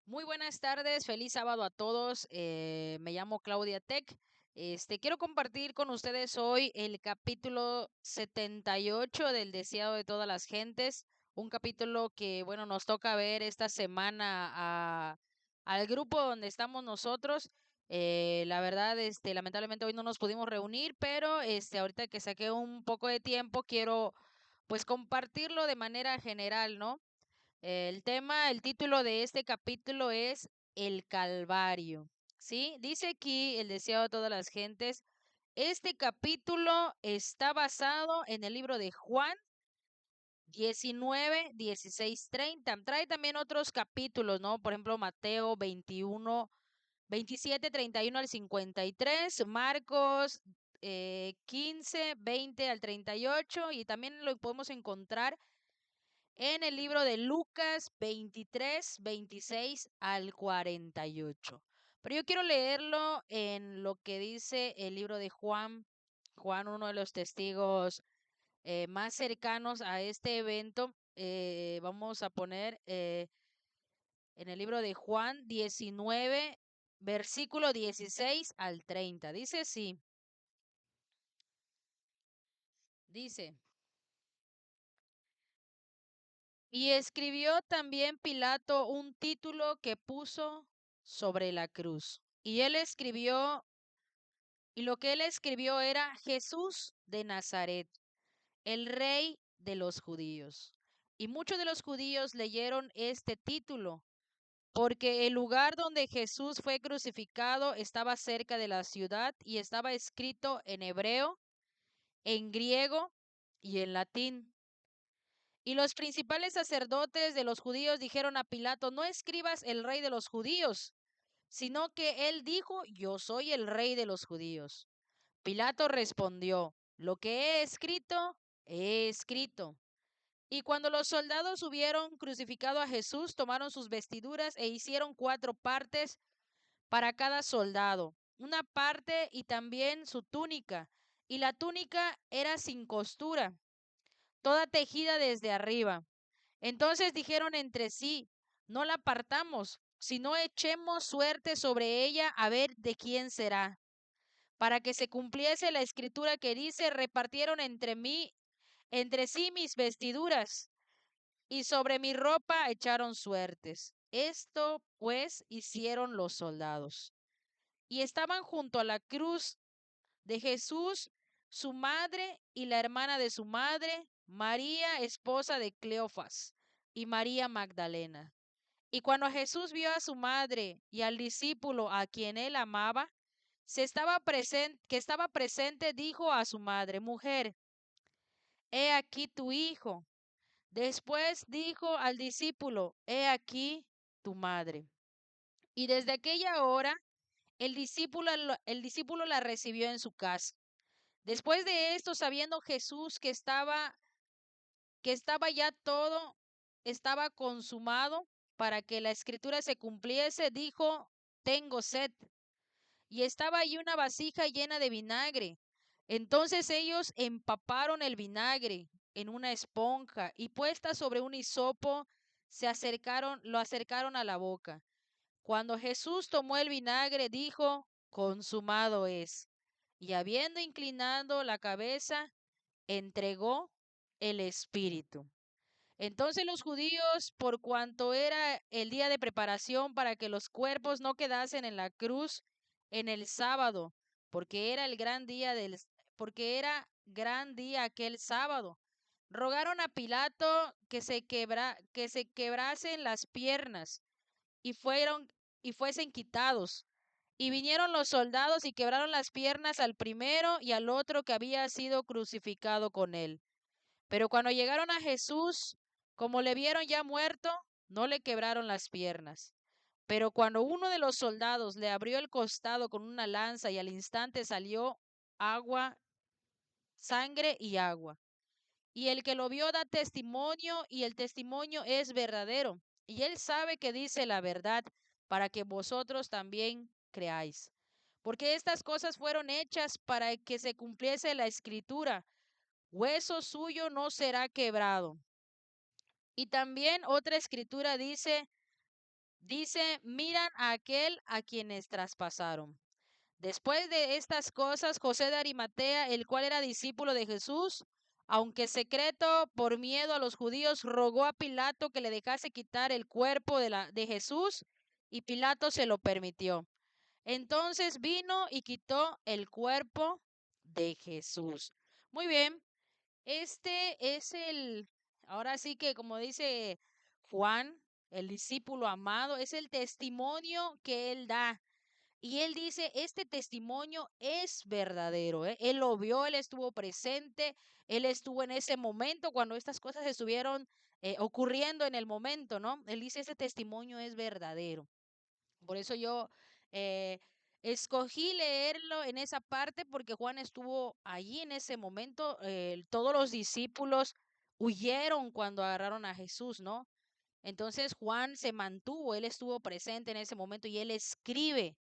Muy buenas tardes, feliz sábado a todos. Me llamo Claudia Tech. Quiero compartir con ustedes hoy el capítulo 78 del Deseado de todas las gentes, un capítulo que, bueno, nos toca ver esta semana al grupo donde estamos nosotros. La verdad, lamentablemente hoy no nos pudimos reunir, pero ahorita que saqué un poco de tiempo, quiero pues compartirlo de manera general, ¿no? El título de este capítulo es El Calvario. ¿Sí? Dice aquí el deseado de todas las gentes. Este capítulo está basado en el libro de Juan 19, 16, 30. Trae también otros capítulos, ¿no? Por ejemplo, Mateo 21, 27, 31 al 53, Marcos 15, 20 al 38 y también lo podemos encontrar en el libro de Lucas 23, 26 al 48. Pero yo quiero leerlo en lo que dice el libro de Juan. Juan, uno de los testigos más cercanos a este evento. Vamos a poner en el libro de Juan 19, versículo 16 al 30. Dice así, dice. Y escribió también Pilato un título que puso sobre la cruz. Y lo que él escribió era Jesús de Nazaret, el rey de los judíos. Y muchos de los judíos leyeron este título, porque el lugar donde Jesús fue crucificado estaba cerca de la ciudad y estaba escrito en hebreo, en griego y en latín. Y los principales sacerdotes de los judíos dijeron a Pilato, no escribas el rey de los judíos, sino que él dijo, yo soy el rey de los judíos. Pilato respondió, lo que he escrito, he escrito. Y cuando los soldados hubieron crucificado a Jesús, tomaron sus vestiduras e hicieron 4 partes para cada soldado, una parte y también su túnica. Y la túnica era sin costura, toda tejida desde arriba. Entonces dijeron entre sí, no la partamos, sino echemos suerte sobre ella a ver de quién será. Para que se cumpliese la escritura que dice, repartieron entre sí mis vestiduras, y sobre mi ropa echaron suertes. Esto pues hicieron los soldados. Y estaban junto a la cruz de Jesús, su madre y la hermana de su madre, María, esposa de Cleofas, y María Magdalena. Y cuando Jesús vio a su madre y al discípulo a quien él amaba, que estaba presente, dijo a su madre, mujer, he aquí tu hijo. Después dijo al discípulo, he aquí tu madre. Y desde aquella hora el discípulo la recibió en su casa. Después de esto, sabiendo Jesús que estaba ya todo, estaba consumado, para que la escritura se cumpliese, dijo, tengo sed. Y estaba allí una vasija llena de vinagre. Entonces ellos empaparon el vinagre en una esponja y puesta sobre un hisopo, lo acercaron a la boca. Cuando Jesús tomó el vinagre, dijo, consumado es. Y habiendo inclinado la cabeza, entregó el espíritu. Entonces los judíos, por cuanto era el día de preparación para que los cuerpos no quedasen en la cruz en el sábado, porque era el gran día porque era gran día aquel sábado, rogaron a Pilato que se quebrasen las piernas y fuesen quitados. Y vinieron los soldados y quebraron las piernas al primero y al otro que había sido crucificado con él. Pero cuando llegaron a Jesús, como le vieron ya muerto, no le quebraron las piernas. Pero cuando uno de los soldados le abrió el costado con una lanza y al instante salió agua, sangre y agua. Y el que lo vio da testimonio y el testimonio es verdadero. Y él sabe que dice la verdad para que vosotros también creáis. Porque estas cosas fueron hechas para que se cumpliese la escritura. Hueso suyo no será quebrado. Y también otra escritura dice, Dice, miran a aquel a quienes traspasaron. Después de estas cosas, José de Arimatea, el cual era discípulo de Jesús, aunque secreto por miedo a los judíos, rogó a Pilato que le dejase quitar el cuerpo de Jesús, y Pilato se lo permitió. Entonces vino y quitó el cuerpo de Jesús. Muy bien, este es ahora sí que como dice Juan, el discípulo amado, es el testimonio que él da. Y él dice, este testimonio es verdadero, ¿eh? Él lo vio, él estuvo presente, él estuvo en ese momento cuando estas cosas estuvieron ocurriendo en el momento, ¿no? Él dice, este testimonio es verdadero. Por eso yo eh, escogí leerlo en esa parte porque Juan estuvo allí en ese momento. Todos los discípulos huyeron cuando agarraron a Jesús, ¿no? Entonces Juan se mantuvo, él estuvo presente en ese momento y él escribe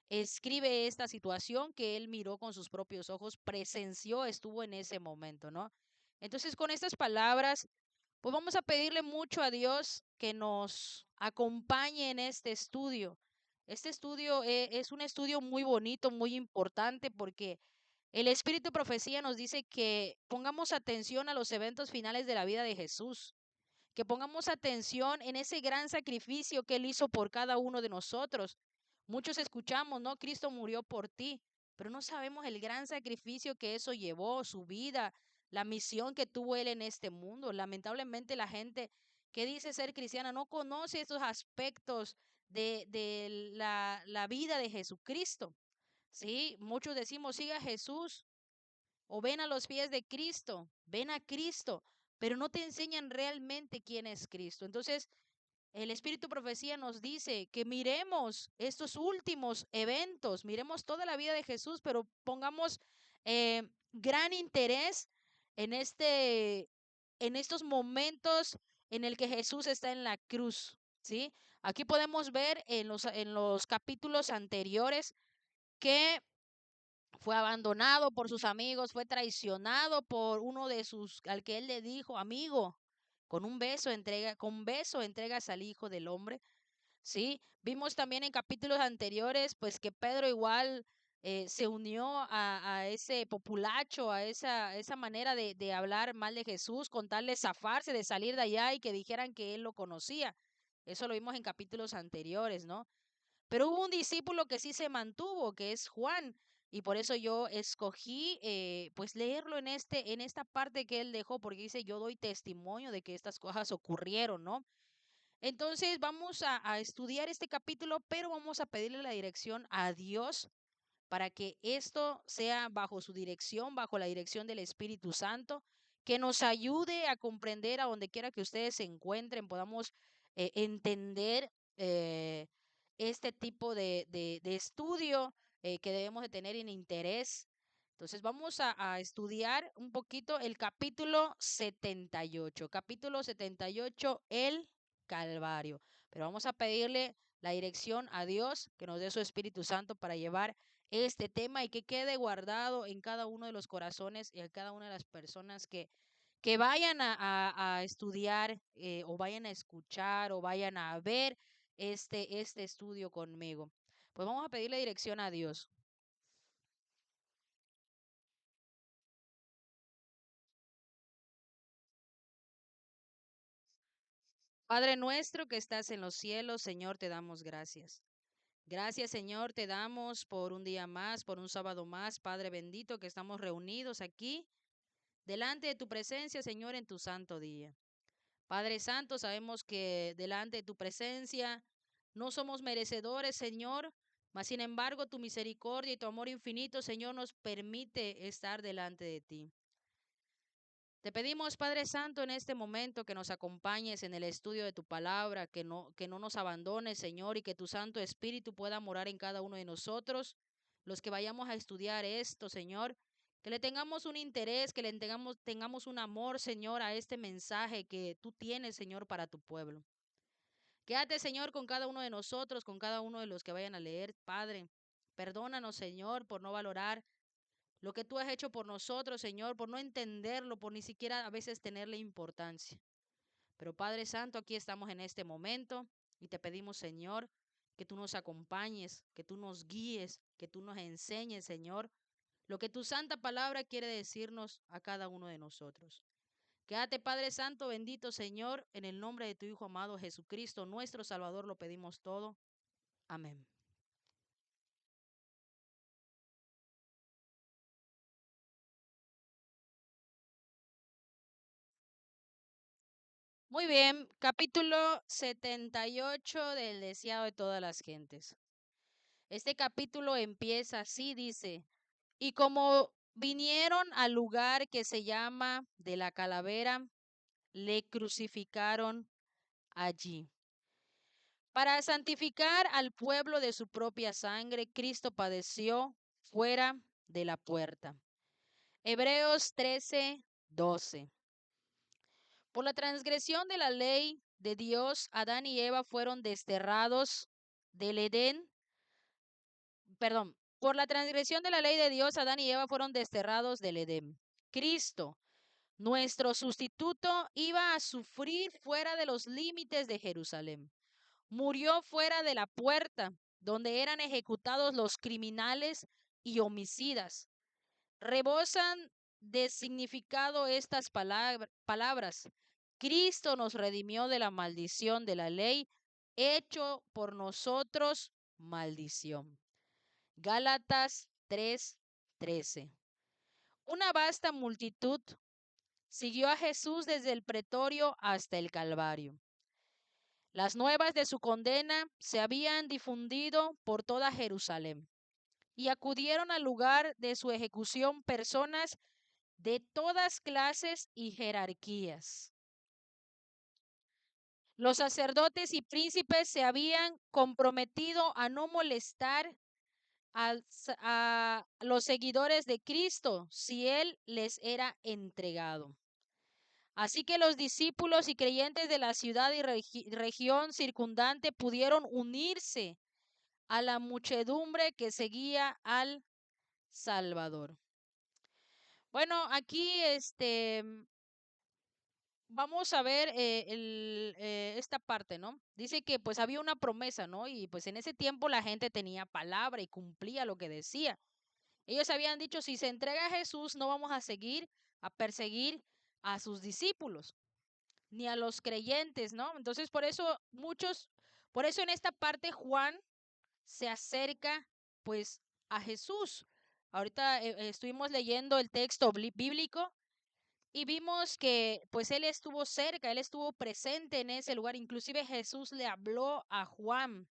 esta situación que él miró con sus propios ojos, presenció, estuvo en ese momento, ¿no? Entonces, con estas palabras, pues vamos a pedirle mucho a Dios que nos acompañe en este estudio. Este estudio es un estudio muy bonito, muy importante, porque el Espíritu de Profecía nos dice que pongamos atención a los eventos finales de la vida de Jesús, que pongamos atención en ese gran sacrificio que Él hizo por cada uno de nosotros. Muchos escuchamos, ¿no? Cristo murió por ti, pero no sabemos el gran sacrificio que eso llevó, su vida, la misión que tuvo Él en este mundo. Lamentablemente la gente que dice ser cristiana no conoce esos aspectos de la vida de Jesucristo. Sí, muchos decimos, siga a Jesús o ven a los pies de Cristo, ven a Cristo, pero no te enseñan realmente quién es Cristo. Entonces, el Espíritu Profecía nos dice que miremos estos últimos eventos, miremos toda la vida de Jesús, pero pongamos gran interés en en estos momentos en el que Jesús está en la cruz, ¿sí? Aquí podemos ver en en los capítulos anteriores que fue abandonado por sus amigos, fue traicionado por uno de al que él le dijo, amigo, con un beso entregas al Hijo del Hombre. Sí, vimos también en capítulos anteriores, pues que Pedro igual se unió a ese populacho, a esa manera de hablar mal de Jesús, con tal de zafarse, de salir de allá y que dijeran que él lo conocía. Eso lo vimos en capítulos anteriores, ¿no? Pero hubo un discípulo que sí se mantuvo, que es Juan, y por eso yo escogí pues leerlo en esta parte que él dejó, porque dice, yo doy testimonio de que estas cosas ocurrieron, ¿no? Entonces vamos a estudiar este capítulo, pero vamos a pedirle la dirección a Dios para que esto sea bajo su dirección, bajo la dirección del Espíritu Santo, que nos ayude a comprender a donde quiera que ustedes se encuentren, podamos entender este tipo de estudio que debemos de tener en interés. Entonces vamos a estudiar un poquito el capítulo 78, capítulo 78, el Calvario. Pero vamos a pedirle la dirección a Dios, que nos dé su Espíritu Santo para llevar este tema y que quede guardado en cada uno de los corazones y en cada una de las personas que vayan a estudiar o vayan a escuchar o vayan a ver este estudio conmigo. Pues vamos a pedirle dirección a Dios. Padre nuestro que estás en los cielos, Señor, te damos gracias. Gracias, Señor, te damos por un día más, por un sábado más, Padre bendito, que estamos reunidos aquí delante de tu presencia, Señor, en tu santo día. Padre Santo, sabemos que delante de tu presencia no somos merecedores, Señor, mas sin embargo tu misericordia y tu amor infinito, Señor, nos permite estar delante de ti. Te pedimos, Padre Santo, en este momento que nos acompañes en el estudio de tu palabra, que no nos abandones, Señor, y que tu Santo Espíritu pueda morar en cada uno de nosotros, los que vayamos a estudiar esto, Señor, que le tengamos un interés, que le tengamos un amor, Señor, a este mensaje que tú tienes, Señor, para tu pueblo. Quédate, Señor, con cada uno de nosotros, con cada uno de los que vayan a leer, Padre. Perdónanos, Señor, por no valorar lo que tú has hecho por nosotros, Señor, por no entenderlo, por ni siquiera a veces tenerle importancia. Pero Padre Santo, aquí estamos en este momento Y te pedimos, Señor, que tú nos acompañes, que tú nos guíes, que tú nos enseñes, Señor, lo que tu santa palabra quiere decirnos a cada uno de nosotros. Quédate, Padre Santo, bendito Señor, en el nombre de tu Hijo amado Jesucristo, nuestro Salvador, lo pedimos todo. Amén. Muy bien, capítulo 78 del deseado de todas las gentes. Este capítulo empieza así, dice, y como vinieron al lugar que se llama de la calavera, le crucificaron allí. Para santificar al pueblo de su propia sangre, Cristo padeció fuera de la puerta. Hebreos 13:12. Por la transgresión de la ley de Dios, Adán y Eva fueron desterrados del Edén. Perdón, por la transgresión de la ley de Dios, Adán y Eva fueron desterrados del Edén. Cristo, nuestro sustituto, iba a sufrir fuera de los límites de Jerusalén. Murió fuera de la puerta, donde eran ejecutados los criminales y homicidas. Rebosan de significado estas palabras. Cristo nos redimió de la maldición de la ley, hecho por nosotros maldición. Gálatas 3:13. Una vasta multitud siguió a Jesús desde el pretorio hasta el Calvario. Las nuevas de su condena se habían difundido por toda Jerusalén y acudieron al lugar de su ejecución personas de todas clases y jerarquías. Los sacerdotes y príncipes se habían comprometido a no molestar a los seguidores de Cristo si él les era entregado. Así que los discípulos y creyentes de la ciudad y región circundante pudieron unirse a la muchedumbre que seguía al Salvador. Bueno, aquí vamos a ver esta parte, ¿no? Dice que pues había una promesa, ¿no? Y pues en ese tiempo la gente tenía palabra y cumplía lo que decía. Ellos habían dicho, si se entrega a Jesús, no vamos a seguir a perseguir a sus discípulos, ni a los creyentes, ¿no? Entonces por eso en esta parte Juan se acerca pues a Jesús. Ahorita estuvimos leyendo el texto bíblico y vimos que pues él estuvo cerca, él estuvo presente en ese lugar. Inclusive Jesús le habló a Juan,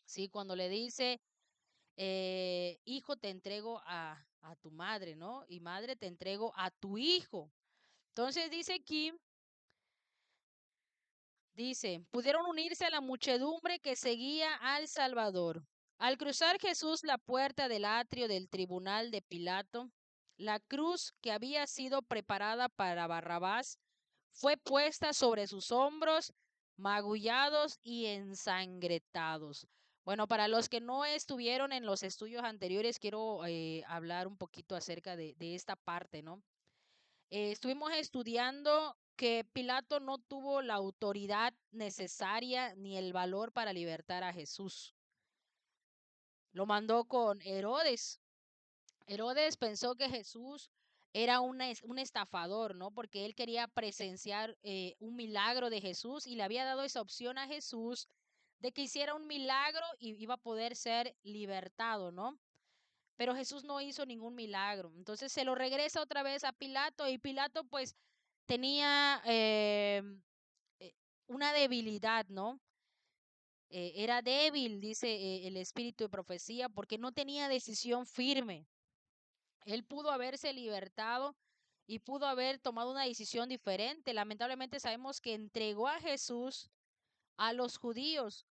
¿sí? Cuando le dice, hijo, te entrego a tu madre, ¿no? Y madre, te entrego a tu hijo. Entonces dice aquí, dice, pudieron unirse a la muchedumbre que seguía al Salvador. Al cruzar Jesús la puerta del atrio del tribunal de Pilato, la cruz que había sido preparada para Barrabás fue puesta sobre sus hombros, magullados y ensangrentados. Bueno, para los que no estuvieron en los estudios anteriores, quiero hablar un poquito acerca de esta parte, ¿no? Estuvimos estudiando que Pilato no tuvo la autoridad necesaria ni el valor para libertar a Jesús. Lo mandó con Herodes. Herodes pensó que Jesús era un estafador, ¿no? Porque él quería presenciar un milagro de Jesús y le había dado esa opción a Jesús de que hiciera un milagro y iba a poder ser libertado, ¿no? Pero Jesús no hizo ningún milagro. Entonces se lo regresa otra vez a Pilato y Pilato pues tenía eh, una debilidad, ¿no? Era débil, dice el espíritu de profecía, porque no tenía decisión firme. Él pudo haberse libertado y pudo haber tomado una decisión diferente. Lamentablemente sabemos que entregó a Jesús a los judíos,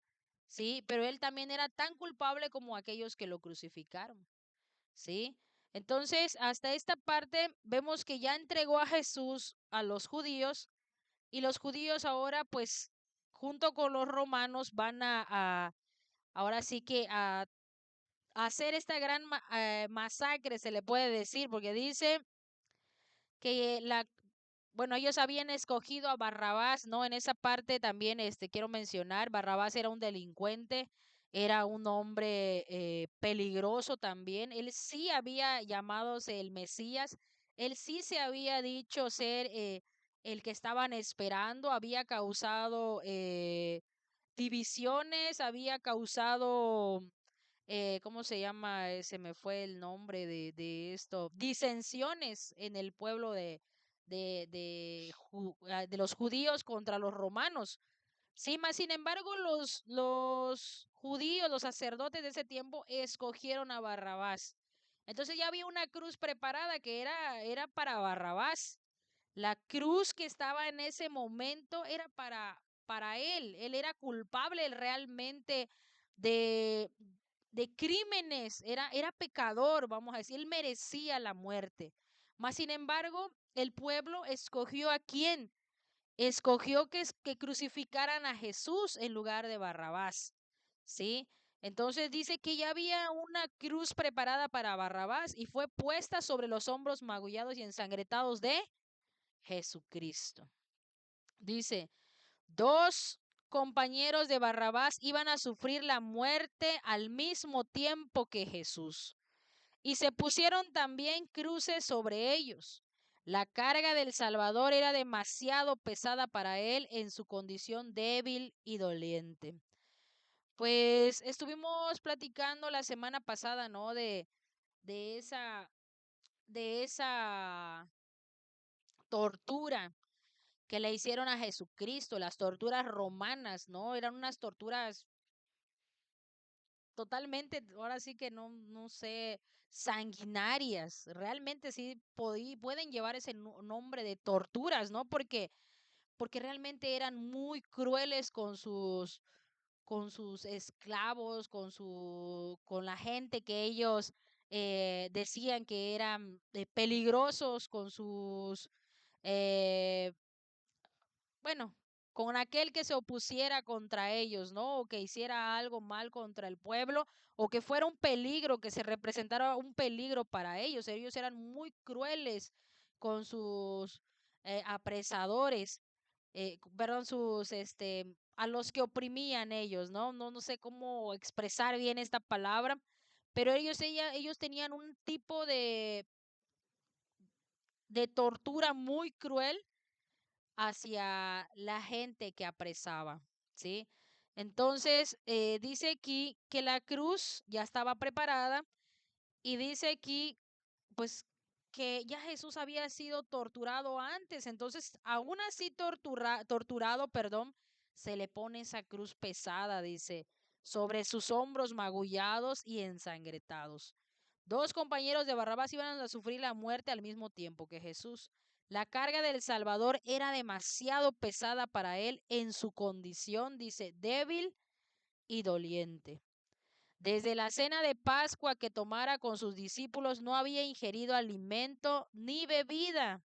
¿sí? Pero él también era tan culpable como aquellos que lo crucificaron, ¿sí? Entonces, hasta esta parte vemos que ya entregó a Jesús a los judíos y los judíos ahora, pues, junto con los romanos van ahora sí que a hacer esta gran masacre, se le puede decir, porque dice que bueno, ellos habían escogido a Barrabás, ¿no? En esa parte también quiero mencionar, Barrabás era un delincuente, era un hombre peligroso también. Él sí había llamadose el Mesías, él sí se había dicho ser el que estaban esperando, había causado divisiones, había causado ¿cómo se llama? Se me fue el nombre de esto. Disensiones en el pueblo de los judíos contra los romanos. Sí, más sin embargo, los judíos, los sacerdotes de ese tiempo, escogieron a Barrabás. Entonces ya había una cruz preparada que era para Barrabás. La cruz que estaba en ese momento era para él. Él era culpable realmente de, de crímenes, era pecador, vamos a decir, él merecía la muerte. Mas, sin embargo, el pueblo escogió a quién? Escogió que crucificaran a Jesús en lugar de Barrabás, ¿sí? Entonces dice que ya había una cruz preparada para Barrabás y fue puesta sobre los hombros magullados y ensangrentados de Jesucristo. Dice, dos compañeros de Barrabás iban a sufrir la muerte al mismo tiempo que Jesús. Y se pusieron también cruces sobre ellos. La carga del Salvador era demasiado pesada para él en su condición débil y doliente. Pues estuvimos platicando la semana pasada, ¿no? De esa, de esa tortura que le hicieron a Jesucristo, las torturas romanas, ¿no? Eran unas torturas totalmente, ahora sí que no sé, sanguinarias. Realmente sí pueden llevar ese nombre de torturas, ¿no? Porque realmente eran muy crueles con sus esclavos, con la gente que ellos decían que eran peligrosos, con sus eh, bueno, con aquel que se opusiera contra ellos, ¿no? O que hiciera algo mal contra el pueblo, o que fuera un peligro, que se representara un peligro para ellos. Ellos eran muy crueles con sus apresadores, perdón, a los que oprimían ellos, ¿no? No sé cómo expresar bien esta palabra, pero ellos tenían un tipo de tortura muy cruel hacia la gente que apresaba, ¿sí? Entonces, dice aquí que la cruz ya estaba preparada y dice aquí, pues, que ya Jesús había sido torturado antes, entonces, aún así torturado, perdón, se le pone esa cruz pesada, dice, sobre sus hombros magullados y ensangrentados. Dos compañeros de Barrabás iban a sufrir la muerte al mismo tiempo que Jesús. La carga del Salvador era demasiado pesada para él en su condición, dice, débil y doliente. Desde la cena de Pascua que tomara con sus discípulos no había ingerido alimento ni bebida.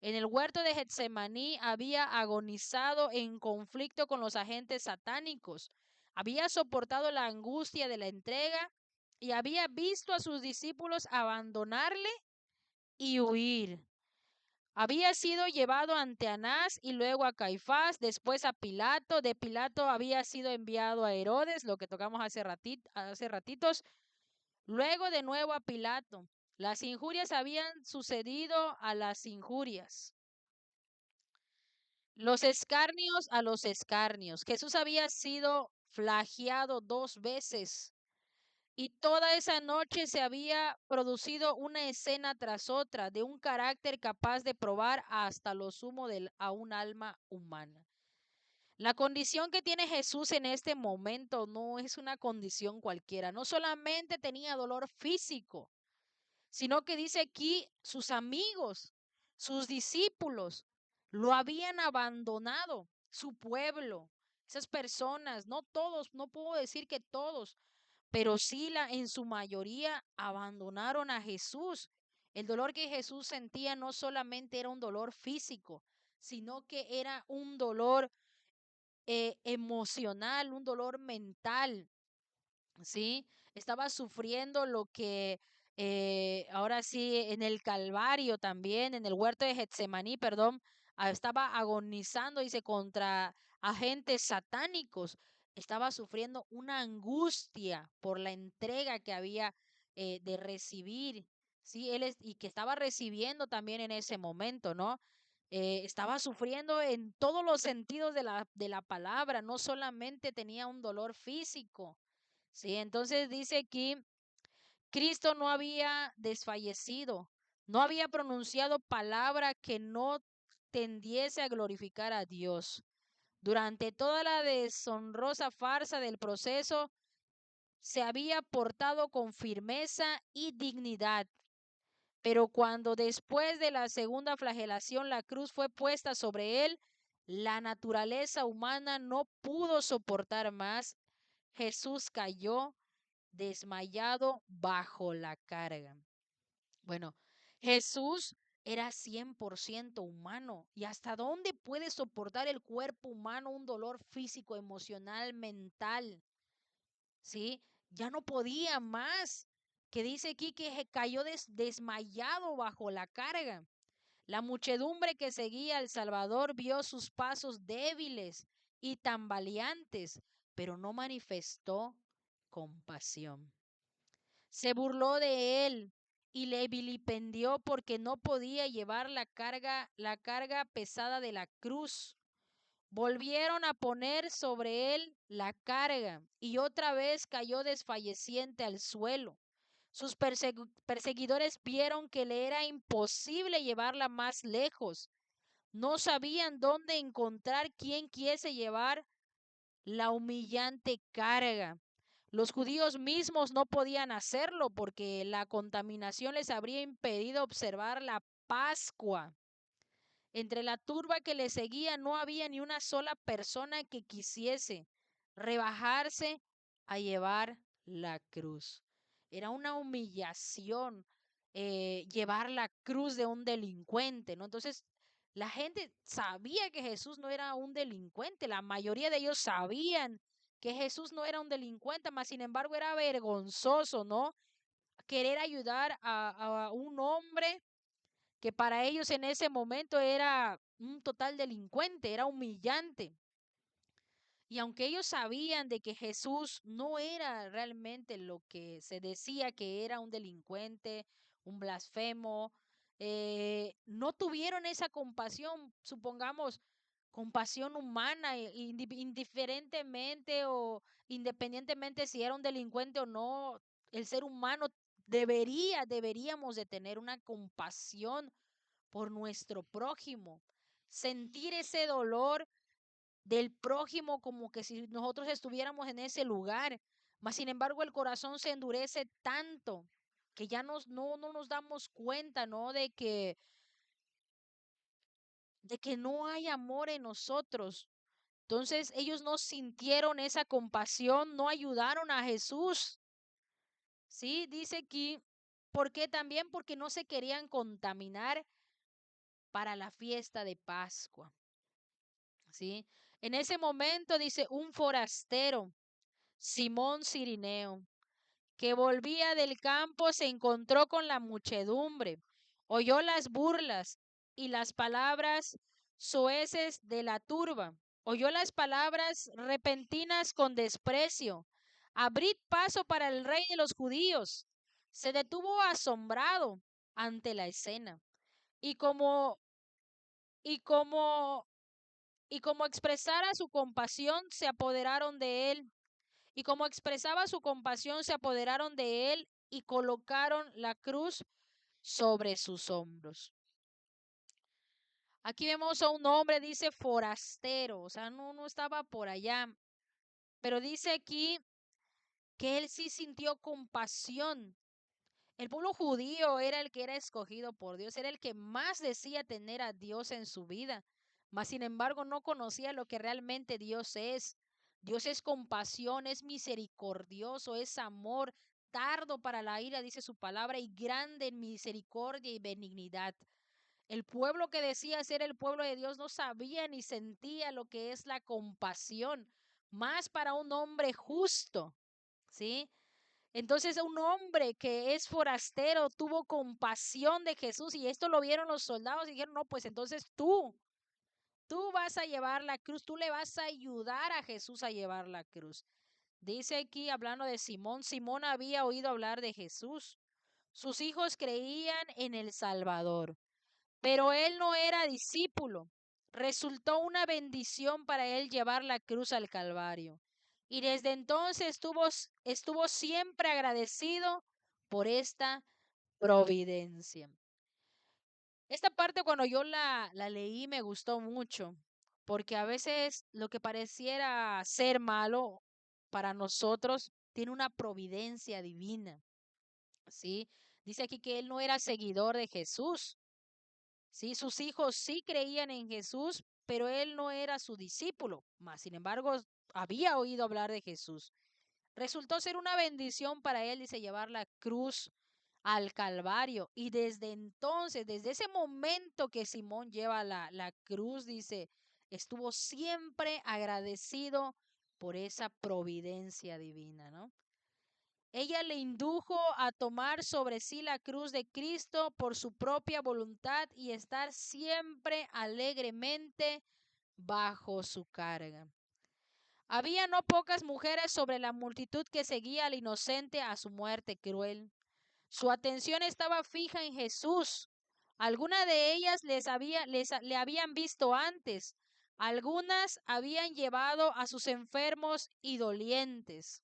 En el huerto de Getsemaní había agonizado en conflicto con los agentes satánicos. Había soportado la angustia de la entrega y había visto a sus discípulos abandonarle y huir. Había sido llevado ante Anás y luego a Caifás, después a Pilato. De Pilato había sido enviado a Herodes, lo que tocamos hace ratitos. Luego de nuevo a Pilato. Las injurias habían sucedido a las injurias. Los escarnios a los escarnios. Jesús había sido flageado 2 veces y toda esa noche se había producido una escena tras otra de un carácter capaz de probar hasta lo sumo a un alma humana. La condición que tiene Jesús en este momento no es una condición cualquiera. No solamente tenía dolor físico, sino que dice aquí sus amigos, sus discípulos, lo habían abandonado, su pueblo, esas personas, no todos, no puedo decir que todos, pero sí en su mayoría abandonaron a Jesús. El dolor que Jesús sentía no solamente era un dolor físico, sino que era un dolor emocional, un dolor mental, ¿sí? Estaba sufriendo lo que ahora sí, en el Calvario también, en el huerto de Getsemaní, perdón, estaba agonizando, dice, contra agentes satánicos. Estaba sufriendo una angustia por la entrega que había de recibir, ¿sí? Y que estaba recibiendo también en ese momento, ¿no? Estaba sufriendo en todos los sentidos de la palabra, no solamente tenía un dolor físico, ¿sí? Entonces dice aquí, Cristo no había desfallecido, no había pronunciado palabra que no tendiese a glorificar a Dios. Durante toda la deshonrosa farsa del proceso, se había portado con firmeza y dignidad. Pero cuando después de la segunda flagelación la cruz fue puesta sobre él, la naturaleza humana no pudo soportar más. Jesús cayó desmayado bajo la carga. Bueno, Jesús era 100% humano. ¿Y hasta dónde puede soportar el cuerpo humano un dolor físico, emocional, mental? ¿Sí? Ya no podía más. Que dice aquí que cayó desmayado bajo la carga. La muchedumbre que seguía al Salvador vio sus pasos débiles y tambaleantes, pero no manifestó compasión. Se burló de él y le vilipendió porque no podía llevar la carga pesada de la cruz. Volvieron a poner sobre él la carga y otra vez cayó desfalleciente al suelo. Sus perseguidores vieron que le era imposible llevarla más lejos. No sabían dónde encontrar quien quisiese llevar la humillante carga. Los judíos mismos no podían hacerlo porque la contaminación les habría impedido observar la Pascua. Entre la turba que le seguía no había ni una sola persona que quisiese rebajarse a llevar la cruz. Era una humillación llevar la cruz de un delincuente, ¿no? Entonces, la gente sabía que Jesús no era un delincuente, la mayoría de ellos sabían que Jesús no era un delincuente, mas sin embargo era vergonzoso, ¿no? Querer ayudar a un hombre que para ellos en ese momento era un total delincuente, era humillante. Y aunque ellos sabían de que Jesús no era realmente lo que se decía que era un delincuente, un blasfemo, no tuvieron esa compasión, supongamos, compasión humana, indiferentemente o independientemente si era un delincuente o no, el ser humano deberíamos de tener una compasión por nuestro prójimo, sentir ese dolor del prójimo como que si nosotros estuviéramos en ese lugar. Mas sin embargo el corazón se endurece tanto que ya no nos damos cuenta, ¿no? De que no hay amor en nosotros. Entonces ellos no sintieron esa compasión, no ayudaron a Jesús. Sí, dice aquí, ¿por qué también? Porque no se querían contaminar para la fiesta de Pascua. ¿Sí? En ese momento dice un forastero, Simón Cirineo, que volvía del campo, se encontró con la muchedumbre, oyó las burlas y las palabras soeces de la turba, oyó las palabras repentinas con desprecio. Abrid paso para el rey de los judíos. Se detuvo asombrado ante la escena y y como y como expresara su compasión, se apoderaron de él. Y como expresaba su compasión, se apoderaron de él y colocaron la cruz sobre sus hombros. Aquí vemos a un hombre, dice forastero, o sea, no estaba por allá, pero dice aquí que él sí sintió compasión. El pueblo judío era el que era escogido por Dios, era el que más decía tener a Dios en su vida, mas sin embargo no conocía lo que realmente Dios es. Dios es compasión, es misericordioso, es amor, tardo para la ira, dice su palabra, y grande en misericordia y benignidad. El pueblo que decía ser el pueblo de Dios no sabía ni sentía lo que es la compasión, más para un hombre justo, ¿sí? Entonces un hombre que es forastero tuvo compasión de Jesús y esto lo vieron los soldados y dijeron, no, pues entonces tú vas a llevar la cruz, tú le vas a ayudar a Jesús a llevar la cruz. Dice aquí, hablando de Simón, Simón había oído hablar de Jesús. Sus hijos creían en el Salvador, pero él no era discípulo. Resultó una bendición para él llevar la cruz al Calvario. Y desde entonces estuvo siempre agradecido por esta providencia. Esta parte cuando yo la leí me gustó mucho, porque a veces lo que pareciera ser malo para nosotros tiene una providencia divina, ¿sí? Dice aquí que él no era seguidor de Jesús, ¿sí? Sus hijos sí creían en Jesús, pero él no era su discípulo, mas sin embargo había oído hablar de Jesús. Resultó ser una bendición para él, dice, llevar la cruz al Calvario. Y desde entonces, desde ese momento que Simón lleva la cruz, dice, estuvo siempre agradecido por esa providencia divina, ¿no? Ella le indujo a tomar sobre sí la cruz de Cristo por su propia voluntad y estar siempre alegremente bajo su carga. Había no pocas mujeres sobre la multitud que seguía al inocente a su muerte cruel. Su atención estaba fija en Jesús. Algunas de ellas le habían visto antes. Algunas habían llevado a sus enfermos y dolientes.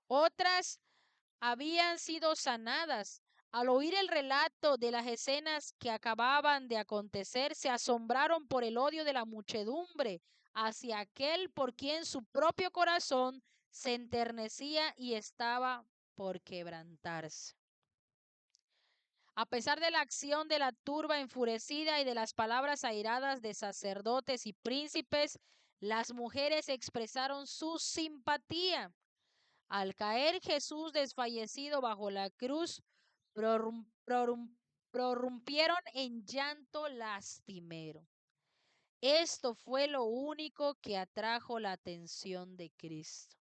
Otras habían sido sanadas. Al oír el relato de las escenas que acababan de acontecer, se asombraron por el odio de la muchedumbre hacia aquel por quien su propio corazón se enternecía y estaba por quebrantarse. A pesar de la acción de la turba enfurecida y de las palabras airadas de sacerdotes y príncipes, las mujeres expresaron su simpatía. Al caer Jesús desfallecido bajo la cruz, prorum- prorum- prorrumpieron en llanto lastimero. Esto fue lo único que atrajo la atención de Cristo.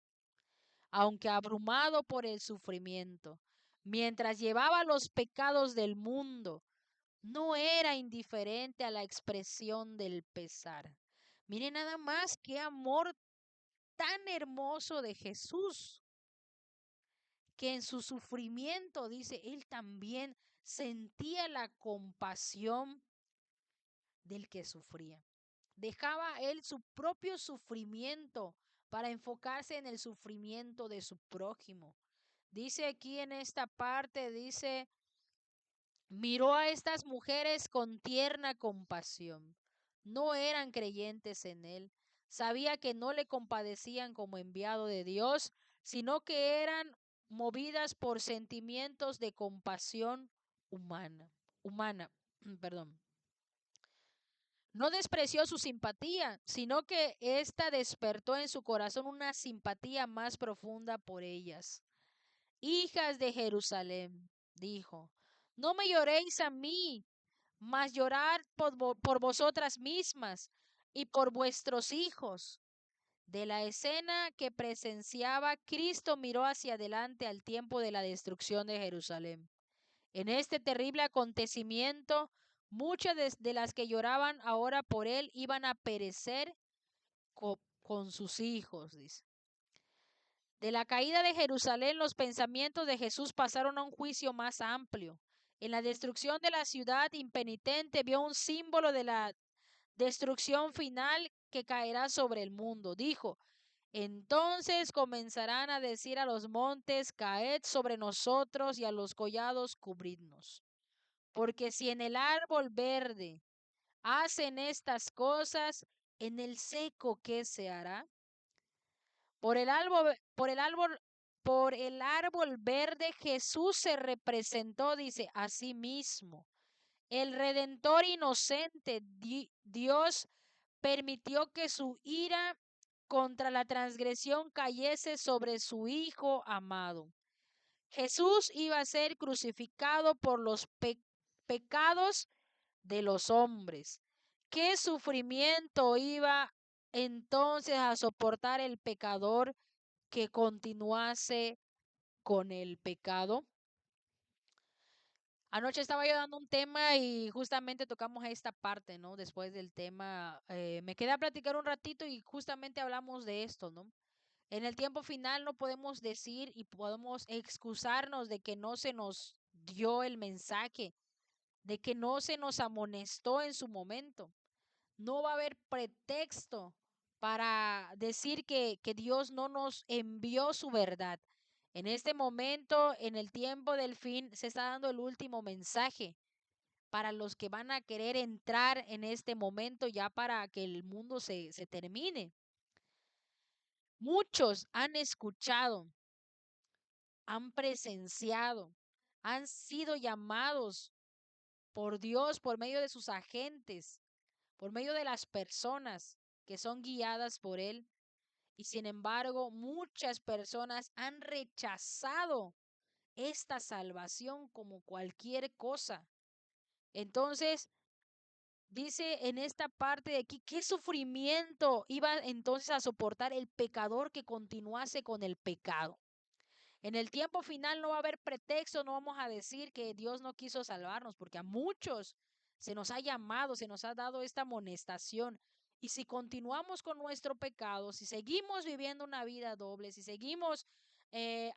Aunque abrumado por el sufrimiento, mientras llevaba los pecados del mundo, no era indiferente a la expresión del pesar. Mire nada más qué amor tan hermoso de Jesús, que en su sufrimiento, dice, él también sentía la compasión del que sufría. Dejaba él su propio sufrimiento para enfocarse en el sufrimiento de su prójimo. Dice aquí en esta parte, dice, miró a estas mujeres con tierna compasión. No eran creyentes en él. Sabía que no le compadecían como enviado de Dios, sino que eran movidas por sentimientos de compasión humana, perdón. No despreció su simpatía, sino que ésta despertó en su corazón una simpatía más profunda por ellas. Hijas de Jerusalén, dijo, no me lloréis a mí, mas llorad por vosotras mismas y por vuestros hijos. De la escena que presenciaba, Cristo miró hacia adelante al tiempo de la destrucción de Jerusalén. En este terrible acontecimiento, muchas de las que lloraban ahora por él iban a perecer con sus hijos, dice. De la caída de Jerusalén, los pensamientos de Jesús pasaron a un juicio más amplio. En la destrucción de la ciudad impenitente vio un símbolo de la destrucción final que caerá sobre el mundo. Dijo, entonces comenzarán a decir a los montes, caed sobre nosotros y a los collados cubridnos. Porque si en el árbol verde hacen estas cosas, en el seco, ¿qué se hará? Por el árbol, por el árbol, por el árbol verde Jesús se representó, dice, a sí mismo. El Redentor inocente, Dios permitió que su ira contra la transgresión cayese sobre su Hijo amado. Jesús iba a ser crucificado por los pecados de los hombres. ¿Qué sufrimiento iba entonces a soportar el pecador que continuase con el pecado. Anoche estaba yo dando un tema y justamente tocamos esta parte, ¿no? Después del tema, me quedé a platicar un ratito y justamente hablamos de esto, ¿no? En el tiempo final no podemos decir y podemos excusarnos de que no se nos dio el mensaje, de que no se nos amonestó en su momento. No va a haber pretexto para decir que Dios no nos envió su verdad. En este momento, en el tiempo del fin, se está dando el último mensaje para los que van a querer entrar en este momento ya para que el mundo se termine. Muchos han escuchado, han presenciado, han sido llamados por Dios por medio de sus agentes, por medio de las personas que son guiadas por Él. Y sin embargo, muchas personas han rechazado esta salvación como cualquier cosa. Entonces, dice en esta parte de aquí, ¿qué sufrimiento iba entonces a soportar el pecador que continuase con el pecado? En el tiempo final no va a haber pretexto, no vamos a decir que Dios no quiso salvarnos, porque a muchos se nos ha llamado, se nos ha dado esta amonestación. Y si continuamos con nuestro pecado, si seguimos viviendo una vida doble, si seguimos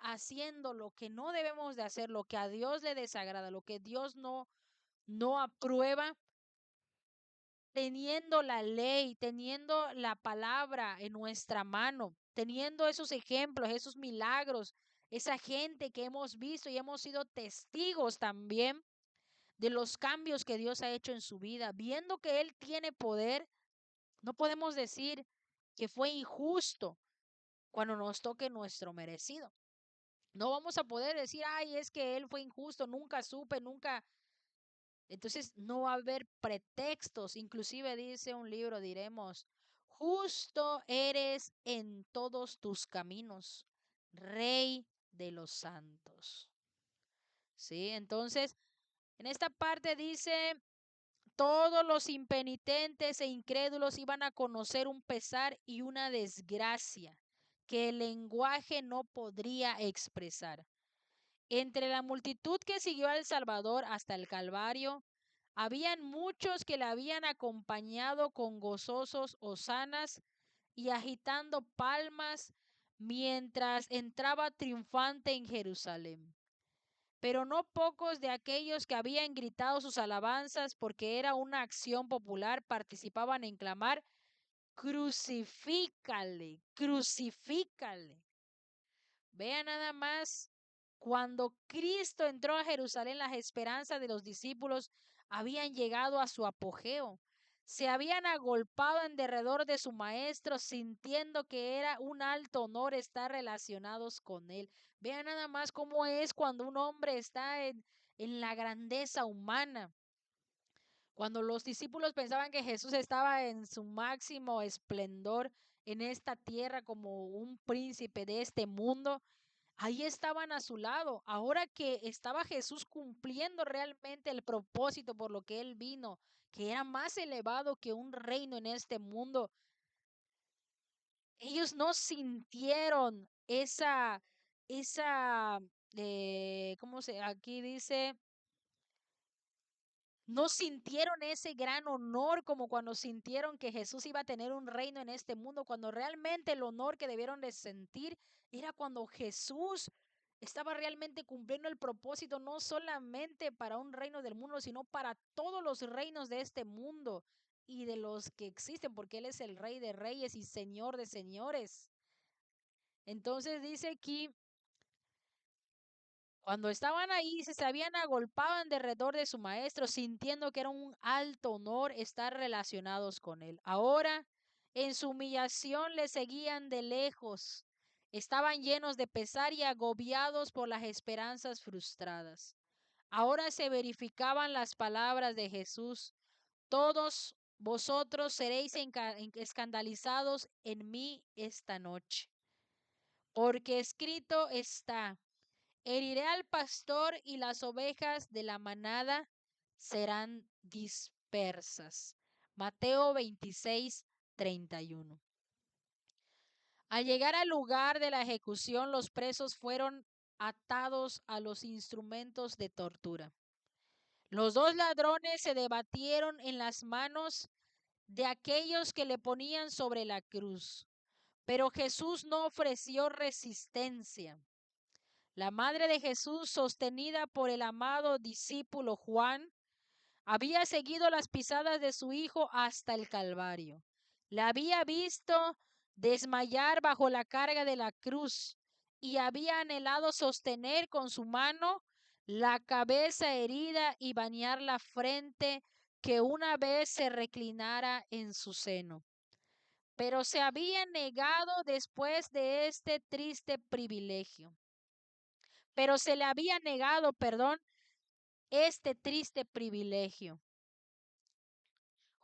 haciendo lo que no debemos de hacer, lo que a Dios le desagrada, lo que Dios no aprueba, teniendo la ley, teniendo la palabra en nuestra mano, teniendo esos ejemplos, esos milagros, esa gente que hemos visto y hemos sido testigos también de los cambios que Dios ha hecho en su vida, viendo que Él tiene poder, no podemos decir que fue injusto cuando nos toque nuestro merecido. No vamos a poder decir, ay, es que Él fue injusto, nunca supe, nunca. Entonces no va a haber pretextos. Inclusive dice un libro, diremos, justo eres en todos tus caminos, Rey de los santos. Sí, entonces en esta parte dice, todos los impenitentes e incrédulos iban a conocer un pesar y una desgracia que el lenguaje no podría expresar. Entre la multitud que siguió al Salvador hasta el Calvario, habían muchos que le habían acompañado con gozosos hosanas y agitando palmas mientras entraba triunfante en Jerusalén. Pero no pocos de aquellos que habían gritado sus alabanzas porque era una acción popular participaban en clamar, crucifícale, crucifícale. Vea nada más, cuando Cristo entró a Jerusalén, las esperanzas de los discípulos habían llegado a su apogeo. Se habían agolpado en derredor de su maestro, sintiendo que era un alto honor estar relacionados con él. Vea nada más cómo es cuando un hombre está en la grandeza humana. Cuando los discípulos pensaban que Jesús estaba en su máximo esplendor en esta tierra como un príncipe de este mundo, ahí estaban a su lado. Ahora que estaba Jesús cumpliendo realmente el propósito por lo que él vino, que era más elevado que un reino en este mundo, ellos no sintieron ¿cómo se, aquí dice? No sintieron ese gran honor como cuando sintieron que Jesús iba a tener un reino en este mundo, cuando realmente el honor que debieron de sentir era cuando Jesús estaba realmente cumpliendo el propósito no solamente para un reino del mundo, sino para todos los reinos de este mundo y de los que existen, porque Él es el Rey de Reyes y Señor de Señores. Entonces dice aquí, cuando estaban ahí, se habían agolpado en derredor de su maestro, sintiendo que era un alto honor estar relacionados con él. Ahora, en su humillación, le seguían de lejos. Estaban llenos de pesar y agobiados por las esperanzas frustradas. Ahora se verificaban las palabras de Jesús. Todos vosotros seréis escandalizados en mí esta noche, porque escrito está, heriré al pastor y las ovejas de la manada serán dispersas. Mateo 26:31. Al llegar al lugar de la ejecución, los presos fueron atados a los instrumentos de tortura. Los dos ladrones se debatieron en las manos de aquellos que le ponían sobre la cruz, pero Jesús no ofreció resistencia. La madre de Jesús, sostenida por el amado discípulo Juan, había seguido las pisadas de su hijo hasta el Calvario. La había visto desmayar bajo la carga de la cruz y había anhelado sostener con su mano la cabeza herida y bañar la frente que una vez se reclinara en su seno. Pero se había negado después de este triste privilegio. Pero se le había negado, perdón, este triste privilegio.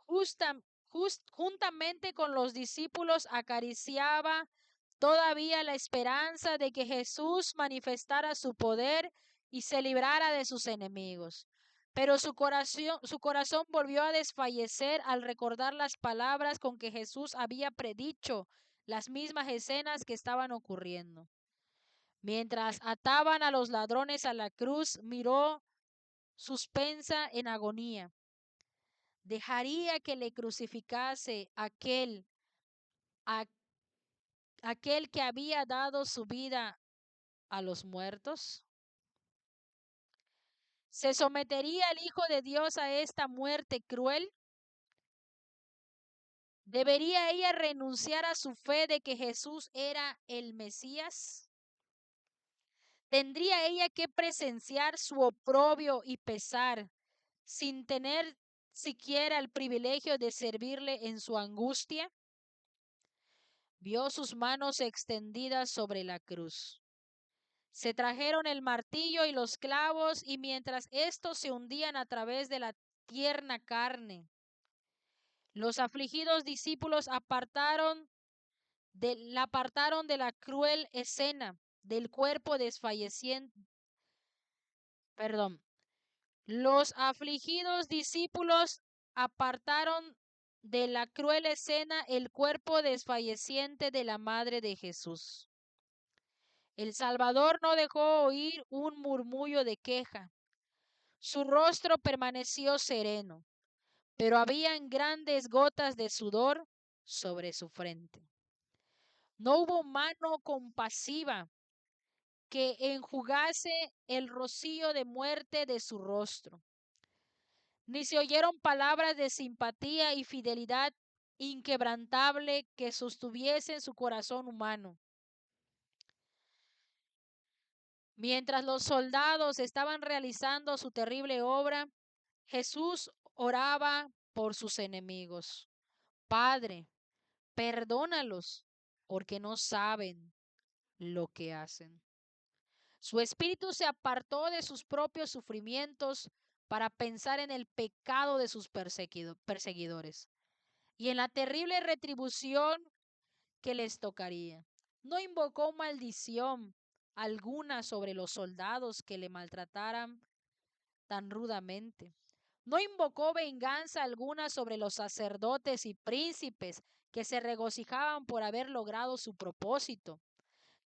Justa, juntamente con los discípulos acariciaba todavía la esperanza de que Jesús manifestara su poder y se librara de sus enemigos. Pero su corazón volvió a desfallecer al recordar las palabras con que Jesús había predicho las mismas escenas que estaban ocurriendo. Mientras ataban a los ladrones a la cruz, miró suspensa en agonía. ¿Dejaría que le crucificase a- aquel que había dado su vida a los muertos? ¿Se sometería el Hijo de Dios a esta muerte cruel? ¿Debería ella renunciar a su fe de que Jesús era el Mesías? ¿Tendría ella que presenciar su oprobio y pesar sin tener siquiera el privilegio de servirle en su angustia? Vio sus manos extendidas sobre la cruz. Se trajeron el martillo y los clavos, y mientras estos se hundían a través de la tierna carne, los afligidos discípulos la apartaron de la cruel escena del cuerpo desfalleciente. Perdón. Los afligidos discípulos apartaron de la cruel escena el cuerpo desfalleciente de la madre de Jesús. El Salvador no dejó oír un murmullo de queja. Su rostro permaneció sereno, pero habían grandes gotas de sudor sobre su frente. No hubo mano compasiva que enjugase el rocío de muerte de su rostro, ni se oyeron palabras de simpatía y fidelidad inquebrantable que sostuviesen su corazón humano. Mientras los soldados estaban realizando su terrible obra, Jesús oraba por sus enemigos. Padre, perdónalos, porque no saben lo que hacen. Su espíritu se apartó de sus propios sufrimientos para pensar en el pecado de sus perseguidores y en la terrible retribución que les tocaría. No invocó maldición alguna sobre los soldados que le maltrataran tan rudamente. No invocó venganza alguna sobre los sacerdotes y príncipes que se regocijaban por haber logrado su propósito.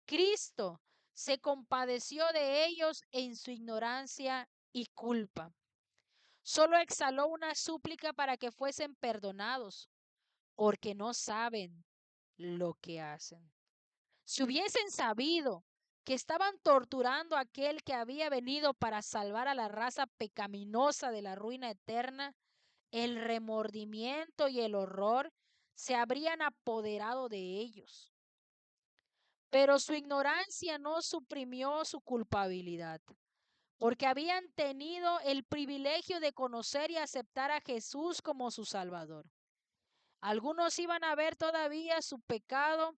Cristo se compadeció de ellos en su ignorancia y culpa. Solo exhaló una súplica para que fuesen perdonados, porque no saben lo que hacen. Si hubiesen sabido que estaban torturando a aquel que había venido para salvar a la raza pecaminosa de la ruina eterna, el remordimiento y el horror se habrían apoderado de ellos. Pero su ignorancia no suprimió su culpabilidad, porque habían tenido el privilegio de conocer y aceptar a Jesús como su Salvador. Algunos iban a ver todavía su pecado,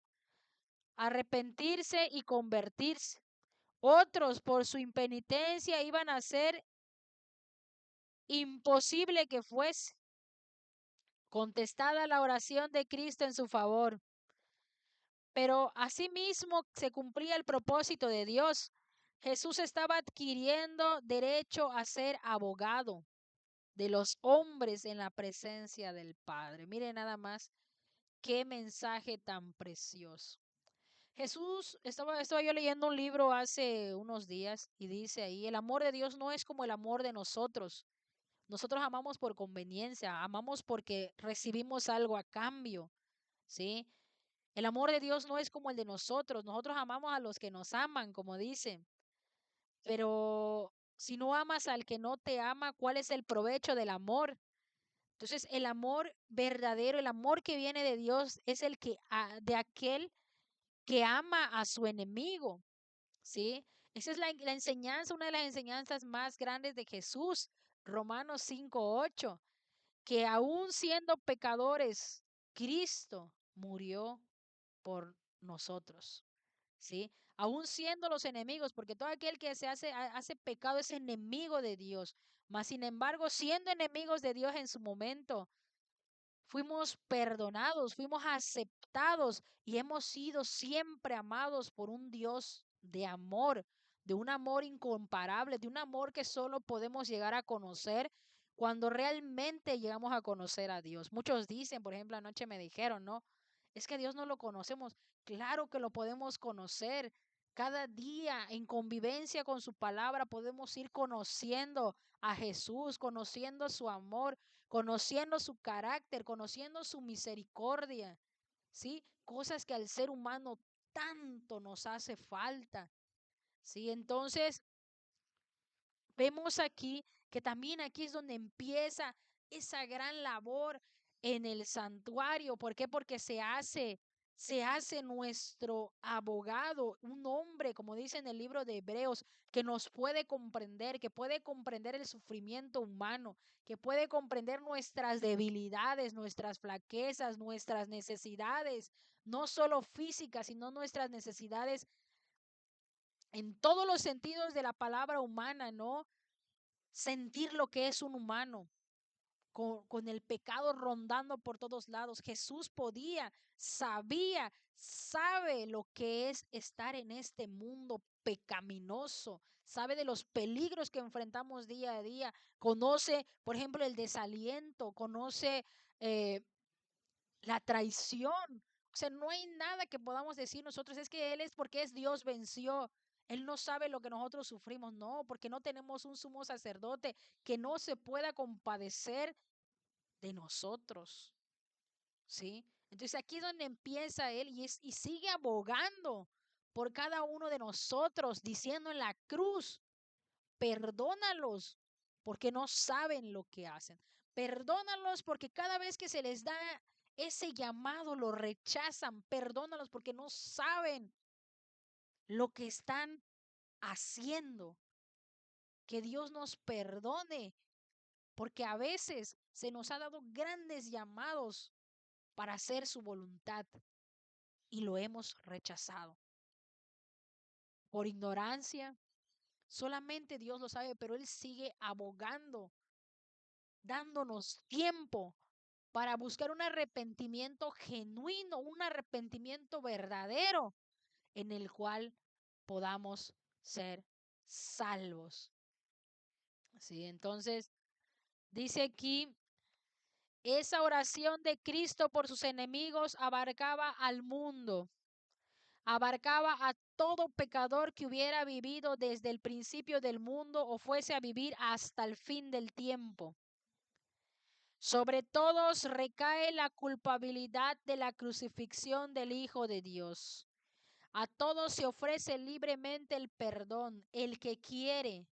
arrepentirse y convertirse. Otros, por su impenitencia, iban a ser imposible que fuese contestada la oración de Cristo en su favor. Pero asimismo se cumplía el propósito de Dios. Jesús estaba adquiriendo derecho a ser abogado de los hombres en la presencia del Padre. Mire nada más qué mensaje tan precioso. estaba yo leyendo un libro hace unos días y dice ahí, el amor de Dios no es como el amor de nosotros. Nosotros amamos por conveniencia, amamos porque recibimos algo a cambio, ¿sí? El amor de Dios no es como el de nosotros. Nosotros amamos a los que nos aman, como dicen. Pero si no amas al que no te ama, ¿cuál es el provecho del amor? Entonces, el amor verdadero, el amor que viene de Dios es el que de aquel que ama a su enemigo, ¿sí? Esa es la enseñanza, una de las enseñanzas más grandes de Jesús, Romanos 5:8, que aún siendo pecadores, Cristo murió por nosotros, ¿sí? Aún siendo los enemigos, porque todo aquel que hace pecado es enemigo de Dios, mas sin embargo, siendo enemigos de Dios en su momento, fuimos perdonados, fuimos aceptados y hemos sido siempre amados por un Dios de amor, de un amor incomparable, de un amor que solo podemos llegar a conocer cuando realmente llegamos a conocer a Dios. Muchos dicen, por ejemplo, anoche me dijeron, ¿no? Es que a Dios no lo conocemos. Claro que lo podemos conocer. Cada día en convivencia con su palabra podemos ir conociendo a Jesús, conociendo su amor, conociendo su carácter, conociendo su misericordia, ¿sí? Cosas que al ser humano tanto nos hace falta, ¿sí? Entonces, vemos aquí que también aquí es donde empieza esa gran labor en el santuario. ¿Por qué? Porque se hace nuestro abogado, un hombre, como dice en el libro de Hebreos, que nos puede comprender, que puede comprender el sufrimiento humano, que puede comprender nuestras debilidades, nuestras flaquezas, nuestras necesidades, no solo físicas, sino nuestras necesidades en todos los sentidos de la palabra humana, ¿no? Sentir lo que es un humano, con el pecado rondando por todos lados. Jesús sabe lo que es estar en este mundo pecaminoso, sabe de los peligros que enfrentamos día a día, conoce, por ejemplo, el desaliento, conoce eh, la traición. O sea, no hay nada que podamos decir nosotros, es que Él es porque es Dios venció. Él no sabe lo que nosotros sufrimos, no, porque no tenemos un sumo sacerdote que no se pueda compadecer de nosotros, ¿sí? Entonces aquí es donde empieza Él y sigue abogando por cada uno de nosotros, diciendo en la cruz, perdónalos porque no saben lo que hacen. Perdónalos porque cada vez que se les da ese llamado lo rechazan. Perdónalos porque no saben lo que están haciendo. Que Dios nos perdone porque a veces se nos ha dado grandes llamados para hacer su voluntad y lo hemos rechazado por ignorancia. Solamente Dios lo sabe, pero Él sigue abogando, dándonos tiempo para buscar un arrepentimiento genuino, un arrepentimiento verdadero en el cual podamos ser salvos. Sí, entonces dice aquí, esa oración de Cristo por sus enemigos abarcaba al mundo, abarcaba a todo pecador que hubiera vivido desde el principio del mundo o fuese a vivir hasta el fin del tiempo. Sobre todos recae la culpabilidad de la crucifixión del Hijo de Dios. A todos se ofrece libremente el perdón. El que quiere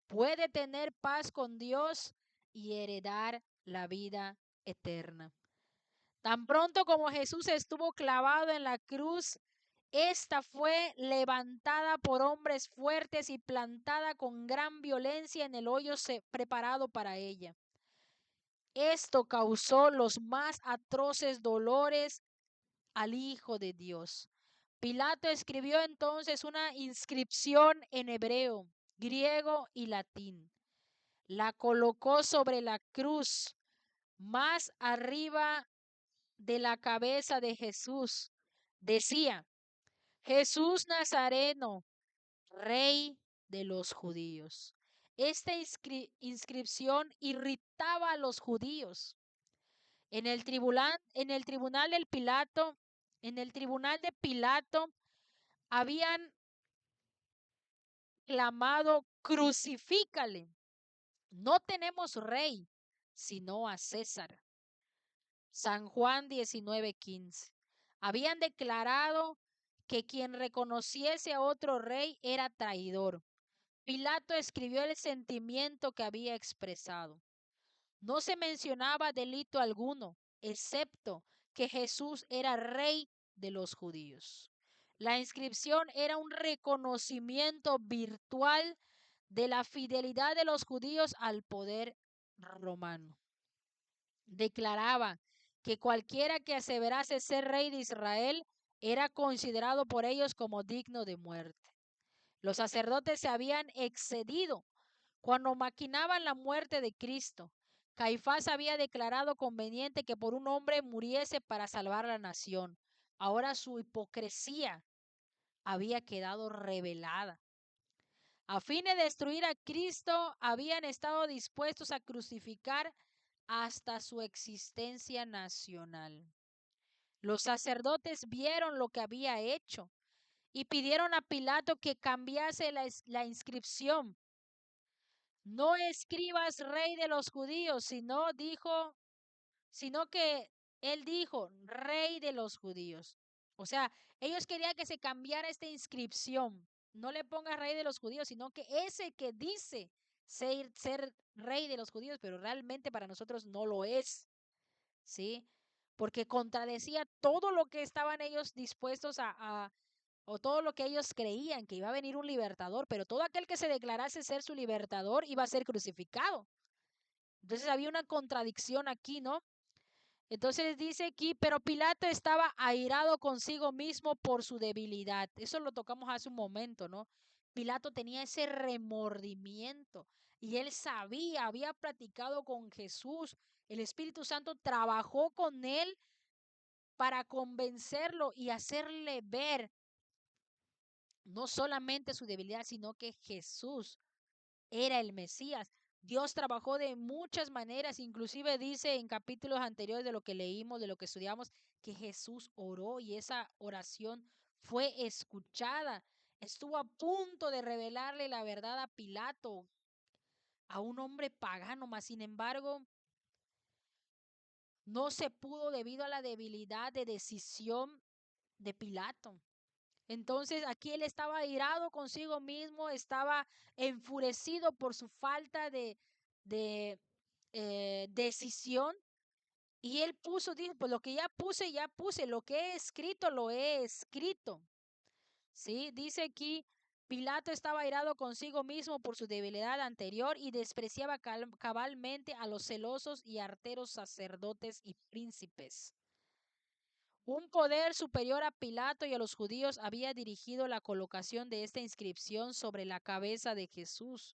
puede tener paz con Dios y heredar la vida eterna. Tan pronto como Jesús estuvo clavado en la cruz, esta fue levantada por hombres fuertes y plantada con gran violencia en el hoyo preparado para ella. Esto causó los más atroces dolores al Hijo de Dios. Pilato escribió entonces una inscripción en hebreo, griego y latín. La colocó sobre la cruz, más arriba de la cabeza de Jesús. Decía, Jesús Nazareno, Rey de los judíos. Esta inscripción irritaba a los judíos. En el tribunal de Pilato, habían clamado, crucifícale. No tenemos rey, sino a César. San Juan 19:15. Habían declarado que quien reconociese a otro rey era traidor. Pilato escribió el sentimiento que había expresado. No se mencionaba delito alguno, excepto que Jesús era rey de los judíos. La inscripción era un reconocimiento virtual de la fidelidad de los judíos al poder romano. Declaraba que cualquiera que aseverase ser rey de Israel era considerado por ellos como digno de muerte. Los sacerdotes se habían excedido cuando maquinaban la muerte de Cristo. Caifás había declarado conveniente que por un hombre muriese para salvar a la nación. Ahora su hipocresía había quedado revelada. A fin de destruir a Cristo, habían estado dispuestos a crucificar hasta su existencia nacional. Los sacerdotes vieron lo que había hecho y pidieron a Pilato que cambiase la inscripción. No escribas rey de los judíos, sino que él dijo rey de los judíos. O sea, ellos querían que se cambiara esta inscripción. No le pongas rey de los judíos, sino que ese que dice ser rey de los judíos, pero realmente para nosotros no lo es. ¿Sí? Porque contradecía todo lo que estaban ellos dispuestos o todo lo que ellos creían, que iba a venir un libertador, pero todo aquel que se declarase ser su libertador iba a ser crucificado. Entonces había una contradicción aquí, ¿no? Entonces dice aquí, pero Pilato estaba airado consigo mismo por su debilidad. Eso lo tocamos hace un momento, ¿no? Pilato tenía ese remordimiento y él sabía, había platicado con Jesús. El Espíritu Santo trabajó con él para convencerlo y hacerle ver no solamente su debilidad, sino que Jesús era el Mesías. Dios trabajó de muchas maneras, inclusive dice en capítulos anteriores de lo que leímos, de lo que estudiamos, que Jesús oró y esa oración fue escuchada. Estuvo a punto de revelarle la verdad a Pilato, a un hombre pagano, mas sin embargo no se pudo debido a la debilidad de decisión de Pilato. Entonces aquí él estaba irado consigo mismo, estaba enfurecido por su falta de decisión. Y él dijo, pues lo que ya puse, lo que he escrito, lo he escrito. ¿Sí? Dice aquí, Pilato estaba irado consigo mismo por su debilidad anterior y despreciaba cabalmente a los celosos y arteros sacerdotes y príncipes. Un poder superior a Pilato y a los judíos había dirigido la colocación de esta inscripción sobre la cabeza de Jesús.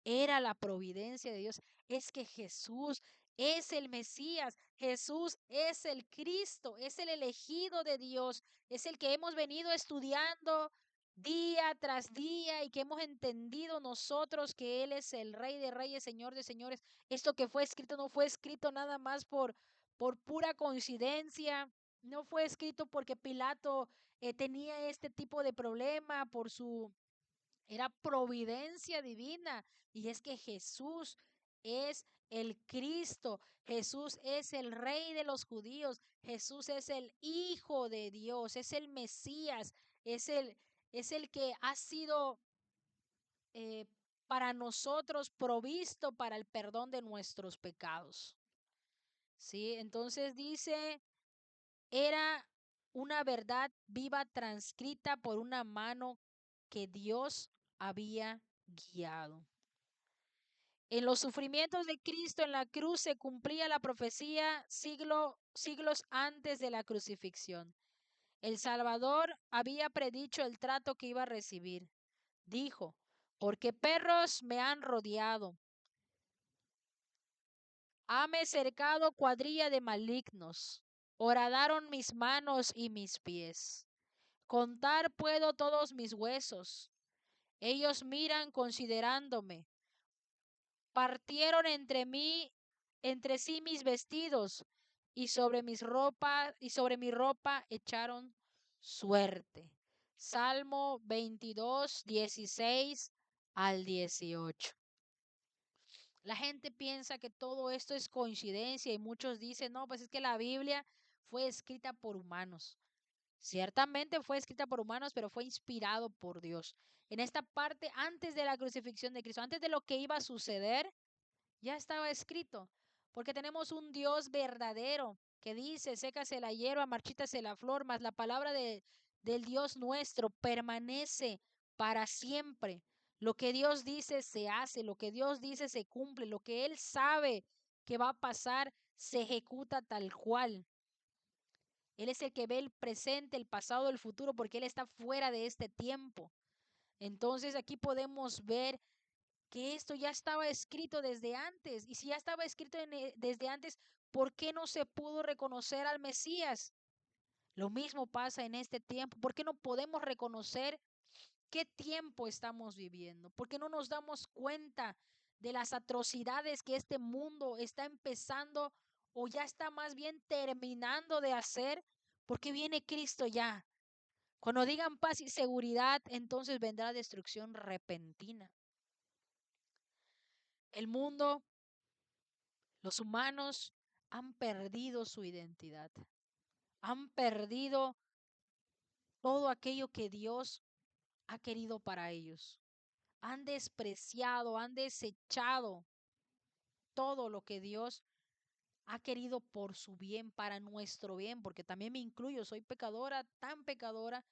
Era la providencia de Dios. Es que Jesús es el Mesías, Jesús es el Cristo, es el elegido de Dios, es el que hemos venido estudiando día tras día y que hemos entendido nosotros que Él es el Rey de Reyes, Señor de Señores. Esto que fue escrito no fue escrito nada más por pura coincidencia, no fue escrito porque Pilato tenía este tipo de problema era providencia divina. Y es que Jesús es el Cristo, Jesús es el Rey de los judíos, Jesús es el Hijo de Dios, es el Mesías, es el que ha sido eh, para nosotros provisto para el perdón de nuestros pecados. ¿Sí? Entonces dice, era una verdad viva transcrita por una mano que Dios había guiado. En los sufrimientos de Cristo en la cruz se cumplía la profecía siglos antes de la crucifixión. El Salvador había predicho el trato que iba a recibir. Dijo, porque perros me han rodeado, hame cercado cuadrilla de malignos, horadaron mis manos y mis pies. Contar puedo todos mis huesos. Ellos miran considerándome. Partieron entre sí mis vestidos, y sobre mi ropa echaron suerte. Salmo 22, 16 al 18. La gente piensa que todo esto es coincidencia y muchos dicen, no, pues es que la Biblia fue escrita por humanos. Ciertamente fue escrita por humanos, pero fue inspirado por Dios. En esta parte, antes de la crucifixión de Cristo, antes de lo que iba a suceder, ya estaba escrito, porque tenemos un Dios verdadero que dice, sécase la hierba, marchítase la flor, mas la palabra del Dios nuestro permanece para siempre. Lo que Dios dice se hace, lo que Dios dice se cumple, lo que Él sabe que va a pasar se ejecuta tal cual. Él es el que ve el presente, el pasado, el futuro, porque Él está fuera de este tiempo. Entonces aquí podemos ver que esto ya estaba escrito desde antes. Y si ya estaba escrito desde antes, ¿por qué no se pudo reconocer al Mesías? Lo mismo pasa en este tiempo. ¿Por qué no podemos reconocer qué tiempo estamos viviendo? ¿Por qué no nos damos cuenta de las atrocidades que este mundo está empezando o ya está más bien terminando de hacer? Porque viene Cristo ya. Cuando digan paz y seguridad, entonces vendrá destrucción repentina. El mundo, los humanos han perdido su identidad, han perdido todo aquello que Dios ha querido para ellos. Han despreciado, han desechado todo lo que Dios ha querido por su bien, para nuestro bien, porque también me incluyo, soy pecadora, tan pecadora.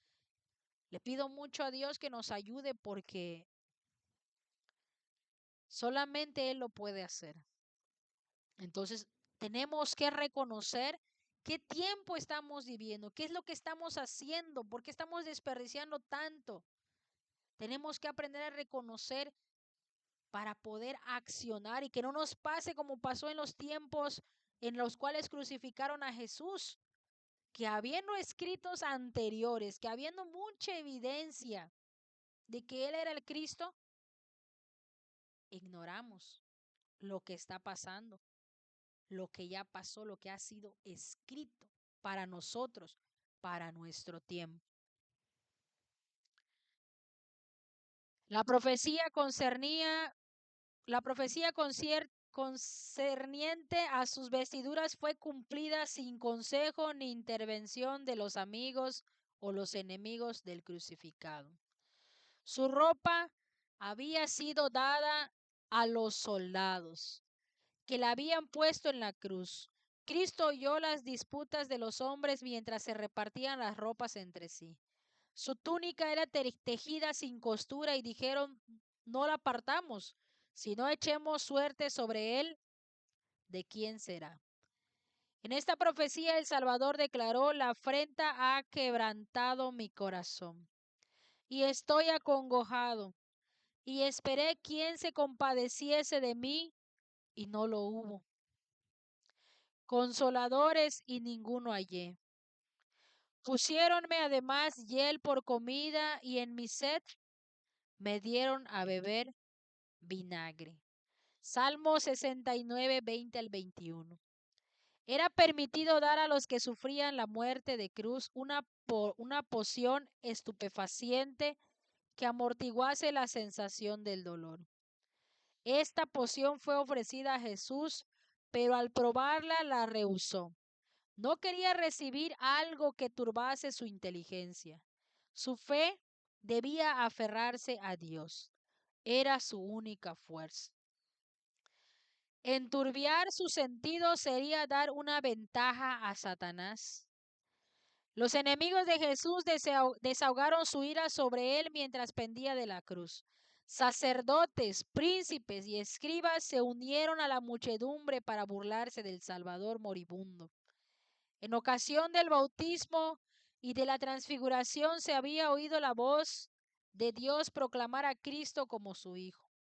Le pido mucho a Dios que nos ayude porque solamente Él lo puede hacer. Entonces, tenemos que reconocer qué tiempo estamos viviendo, qué es lo que estamos haciendo, por qué estamos desperdiciando tanto. Tenemos que aprender a reconocer para poder accionar y que no nos pase como pasó en los tiempos en los cuales crucificaron a Jesús, que habiendo escritos anteriores, que habiendo mucha evidencia de que Él era el Cristo, ignoramos lo que está pasando, lo que ya pasó, lo que ha sido escrito para nosotros, para nuestro tiempo. La profecía concernía, la profecía concerniente a sus vestiduras fue cumplida sin consejo ni intervención de los amigos o los enemigos del crucificado. Su ropa había sido dada a los soldados que la habían puesto en la cruz. Cristo oyó las disputas de los hombres mientras se repartían las ropas entre sí. Su túnica era tejida sin costura y dijeron, no la partamos, sino echemos suerte sobre él, ¿de quién será? En esta profecía el Salvador declaró, la afrenta ha quebrantado mi corazón y estoy acongojado y esperé quien se compadeciese de mí y no lo hubo. Consoladores y ninguno hallé. Pusiéronme además hiel por comida y en mi sed me dieron a beber vinagre. Salmo 69, 20 al 21. Era permitido dar a los que sufrían la muerte de cruz una poción estupefaciente que amortiguase la sensación del dolor. Esta poción fue ofrecida a Jesús, pero al probarla la rehusó. No quería recibir algo que turbase su inteligencia. Su fe debía aferrarse a Dios. Era su única fuerza. Enturbiar su sentido sería dar una ventaja a Satanás. Los enemigos de Jesús desahogaron su ira sobre él mientras pendía de la cruz. Sacerdotes, príncipes y escribas se unieron a la muchedumbre para burlarse del Salvador moribundo. En ocasión del bautismo y de la transfiguración se había oído la voz de Dios proclamar a Cristo como su Hijo.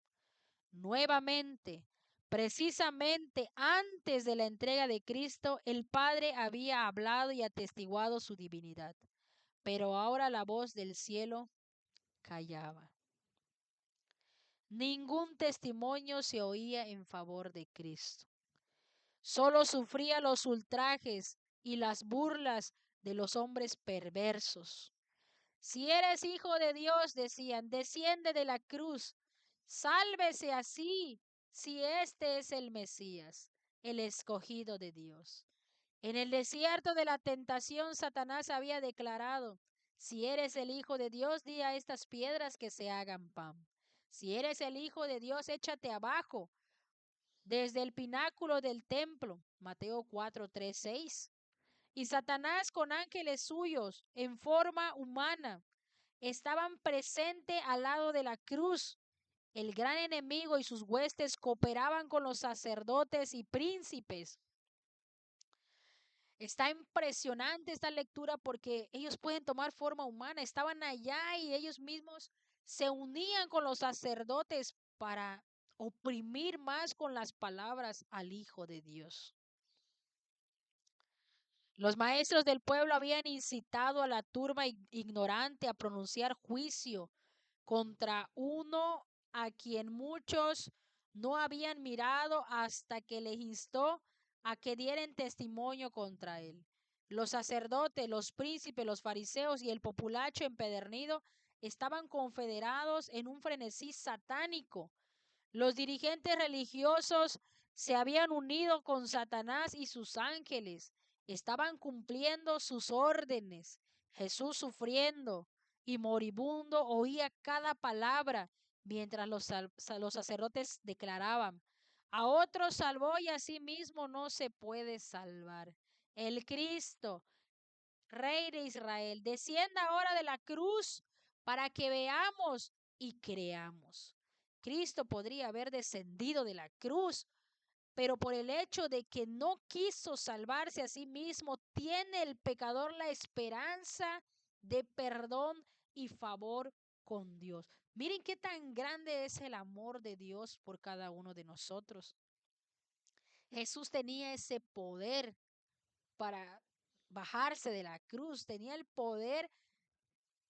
Nuevamente, precisamente antes de la entrega de Cristo, el Padre había hablado y atestiguado su divinidad, pero ahora la voz del cielo callaba. Ningún testimonio se oía en favor de Cristo. Solo sufría los ultrajes y las burlas de los hombres perversos. Si eres hijo de Dios, decían, desciende de la cruz, sálvese así, si este es el Mesías, el escogido de Dios. En el desierto de la tentación, Satanás había declarado, si eres el Hijo de Dios, di a estas piedras que se hagan pan. Si eres el Hijo de Dios, échate abajo, desde el pináculo del templo. Mateo 4, 3, 6. Y Satanás con ángeles suyos, en forma humana, estaban presentes al lado de la cruz. El gran enemigo y sus huestes cooperaban con los sacerdotes y príncipes. Está impresionante esta lectura porque ellos pueden tomar forma humana. Estaban allá y ellos mismos se unían con los sacerdotes para oprimir más con las palabras al Hijo de Dios. Los maestros del pueblo habían incitado a la turba ignorante a pronunciar juicio contra uno a quien muchos no habían mirado hasta que les instó a que dieran testimonio contra él. Los sacerdotes, los príncipes, los fariseos y el populacho empedernido estaban confederados en un frenesí satánico. Los dirigentes religiosos se habían unido con Satanás y sus ángeles. Estaban cumpliendo sus órdenes. Jesús sufriendo y moribundo oía cada palabra mientras los sacerdotes declaraban, a otros salvó y a sí mismo no se puede salvar. El Cristo, Rey de Israel, descienda ahora de la cruz para que veamos y creamos. Cristo podría haber descendido de la cruz, pero por el hecho de que no quiso salvarse a sí mismo, tiene el pecador la esperanza de perdón y favor con Dios. Miren qué tan grande es el amor de Dios por cada uno de nosotros. Jesús tenía ese poder para bajarse de la cruz, tenía el poder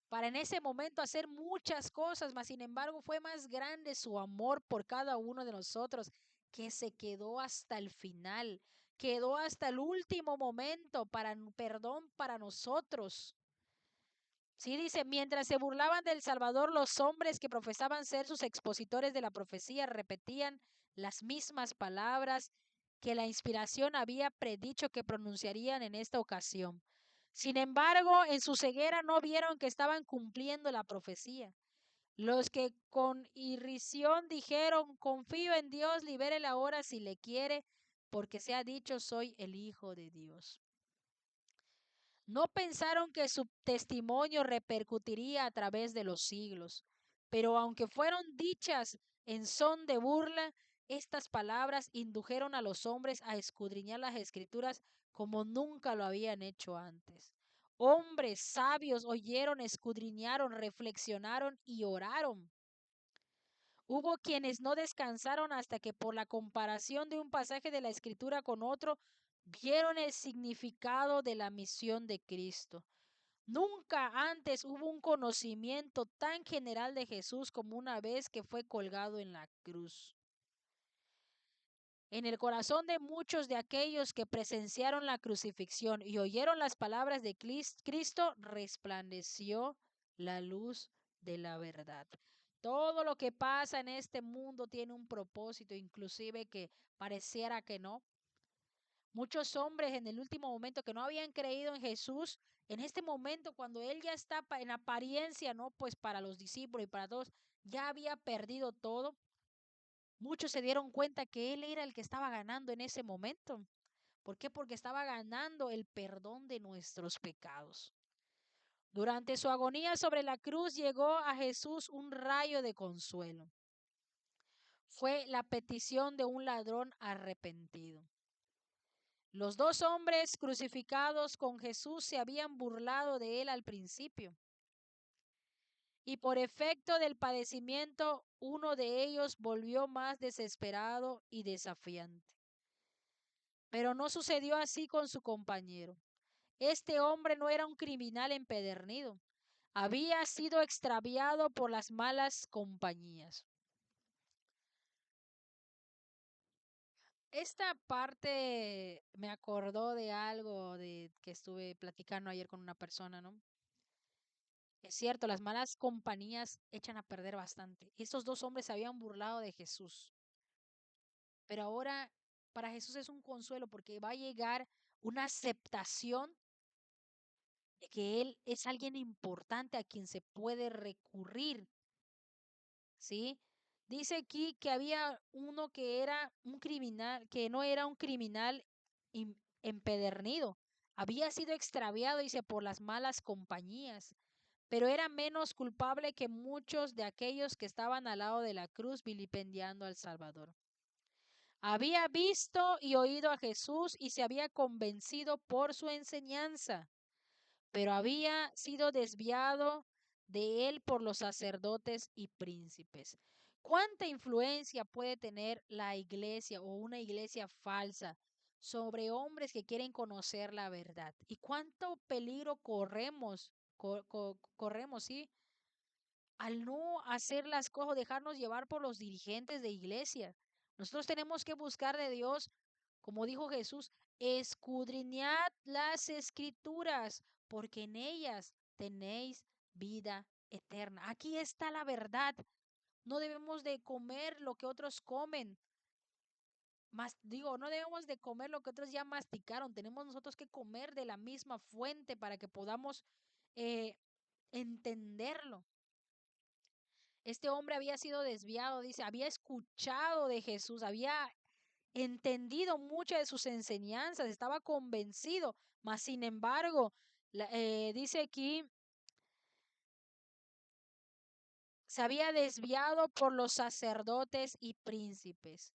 para en ese momento hacer muchas cosas, mas sin embargo fue más grande su amor por cada uno de nosotros que se quedó hasta el final, quedó hasta el último momento para perdón para nosotros. Sí, dice, mientras se burlaban del Salvador, los hombres que profesaban ser sus expositores de la profecía repetían las mismas palabras que la inspiración había predicho que pronunciarían en esta ocasión. Sin embargo, en su ceguera no vieron que estaban cumpliendo la profecía. Los que con irrisión dijeron, confío en Dios, libérela ahora si le quiere, porque se ha dicho, soy el Hijo de Dios. No pensaron que su testimonio repercutiría a través de los siglos, pero aunque fueron dichas en son de burla, estas palabras indujeron a los hombres a escudriñar las escrituras como nunca lo habían hecho antes. Hombres sabios oyeron, escudriñaron, reflexionaron y oraron. Hubo quienes no descansaron hasta que por la comparación de un pasaje de la escritura con otro, vieron el significado de la misión de Cristo. Nunca antes hubo un conocimiento tan general de Jesús como una vez que fue colgado en la cruz. En el corazón de muchos de aquellos que presenciaron la crucifixión y oyeron las palabras de Cristo, resplandeció la luz de la verdad. Todo lo que pasa en este mundo tiene un propósito, inclusive que pareciera que no. Muchos hombres en el último momento que no habían creído en Jesús, en este momento cuando él ya está en apariencia, no, pues para los discípulos y para todos, ya había perdido todo. Muchos se dieron cuenta que él era el que estaba ganando en ese momento. ¿Por qué? Porque estaba ganando el perdón de nuestros pecados. Durante su agonía sobre la cruz llegó a Jesús un rayo de consuelo. Fue la petición de un ladrón arrepentido. Los dos hombres crucificados con Jesús se habían burlado de él al principio. Y por efecto del padecimiento, uno de ellos volvió más desesperado y desafiante. Pero no sucedió así con su compañero. Este hombre no era un criminal empedernido. Había sido extraviado por las malas compañías. Esta parte me acordó de algo de que estuve platicando ayer con una persona, ¿no? Es cierto, las malas compañías echan a perder bastante. Estos dos hombres se habían burlado de Jesús, pero ahora para Jesús es un consuelo porque va a llegar una aceptación de que Él es alguien importante a quien se puede recurrir, ¿sí? Dice aquí que había uno que era un criminal, que no era un criminal empedernido, había sido extraviado, dice, por las malas compañías, pero era menos culpable que muchos de aquellos que estaban al lado de la cruz vilipendiando al Salvador. Había visto y oído a Jesús y se había convencido por su enseñanza, pero había sido desviado de él por los sacerdotes y príncipes. ¿Cuánta influencia puede tener la iglesia o una iglesia falsa sobre hombres que quieren conocer la verdad? ¿Y cuánto peligro corremos, sí, al no hacer las cosas, dejarnos llevar por los dirigentes de iglesia? Nosotros tenemos que buscar de Dios, como dijo Jesús, escudriñad las escrituras, porque en ellas tenéis vida eterna. Aquí está la verdad. No debemos de comer lo que otros comen. No debemos de comer lo que otros ya masticaron. Tenemos nosotros que comer de la misma fuente para que podamos eh, entenderlo. Este hombre había sido desviado, dice, había escuchado de Jesús, había entendido muchas de sus enseñanzas, estaba convencido, mas sin embargo, dice aquí, se había desviado por los sacerdotes y príncipes,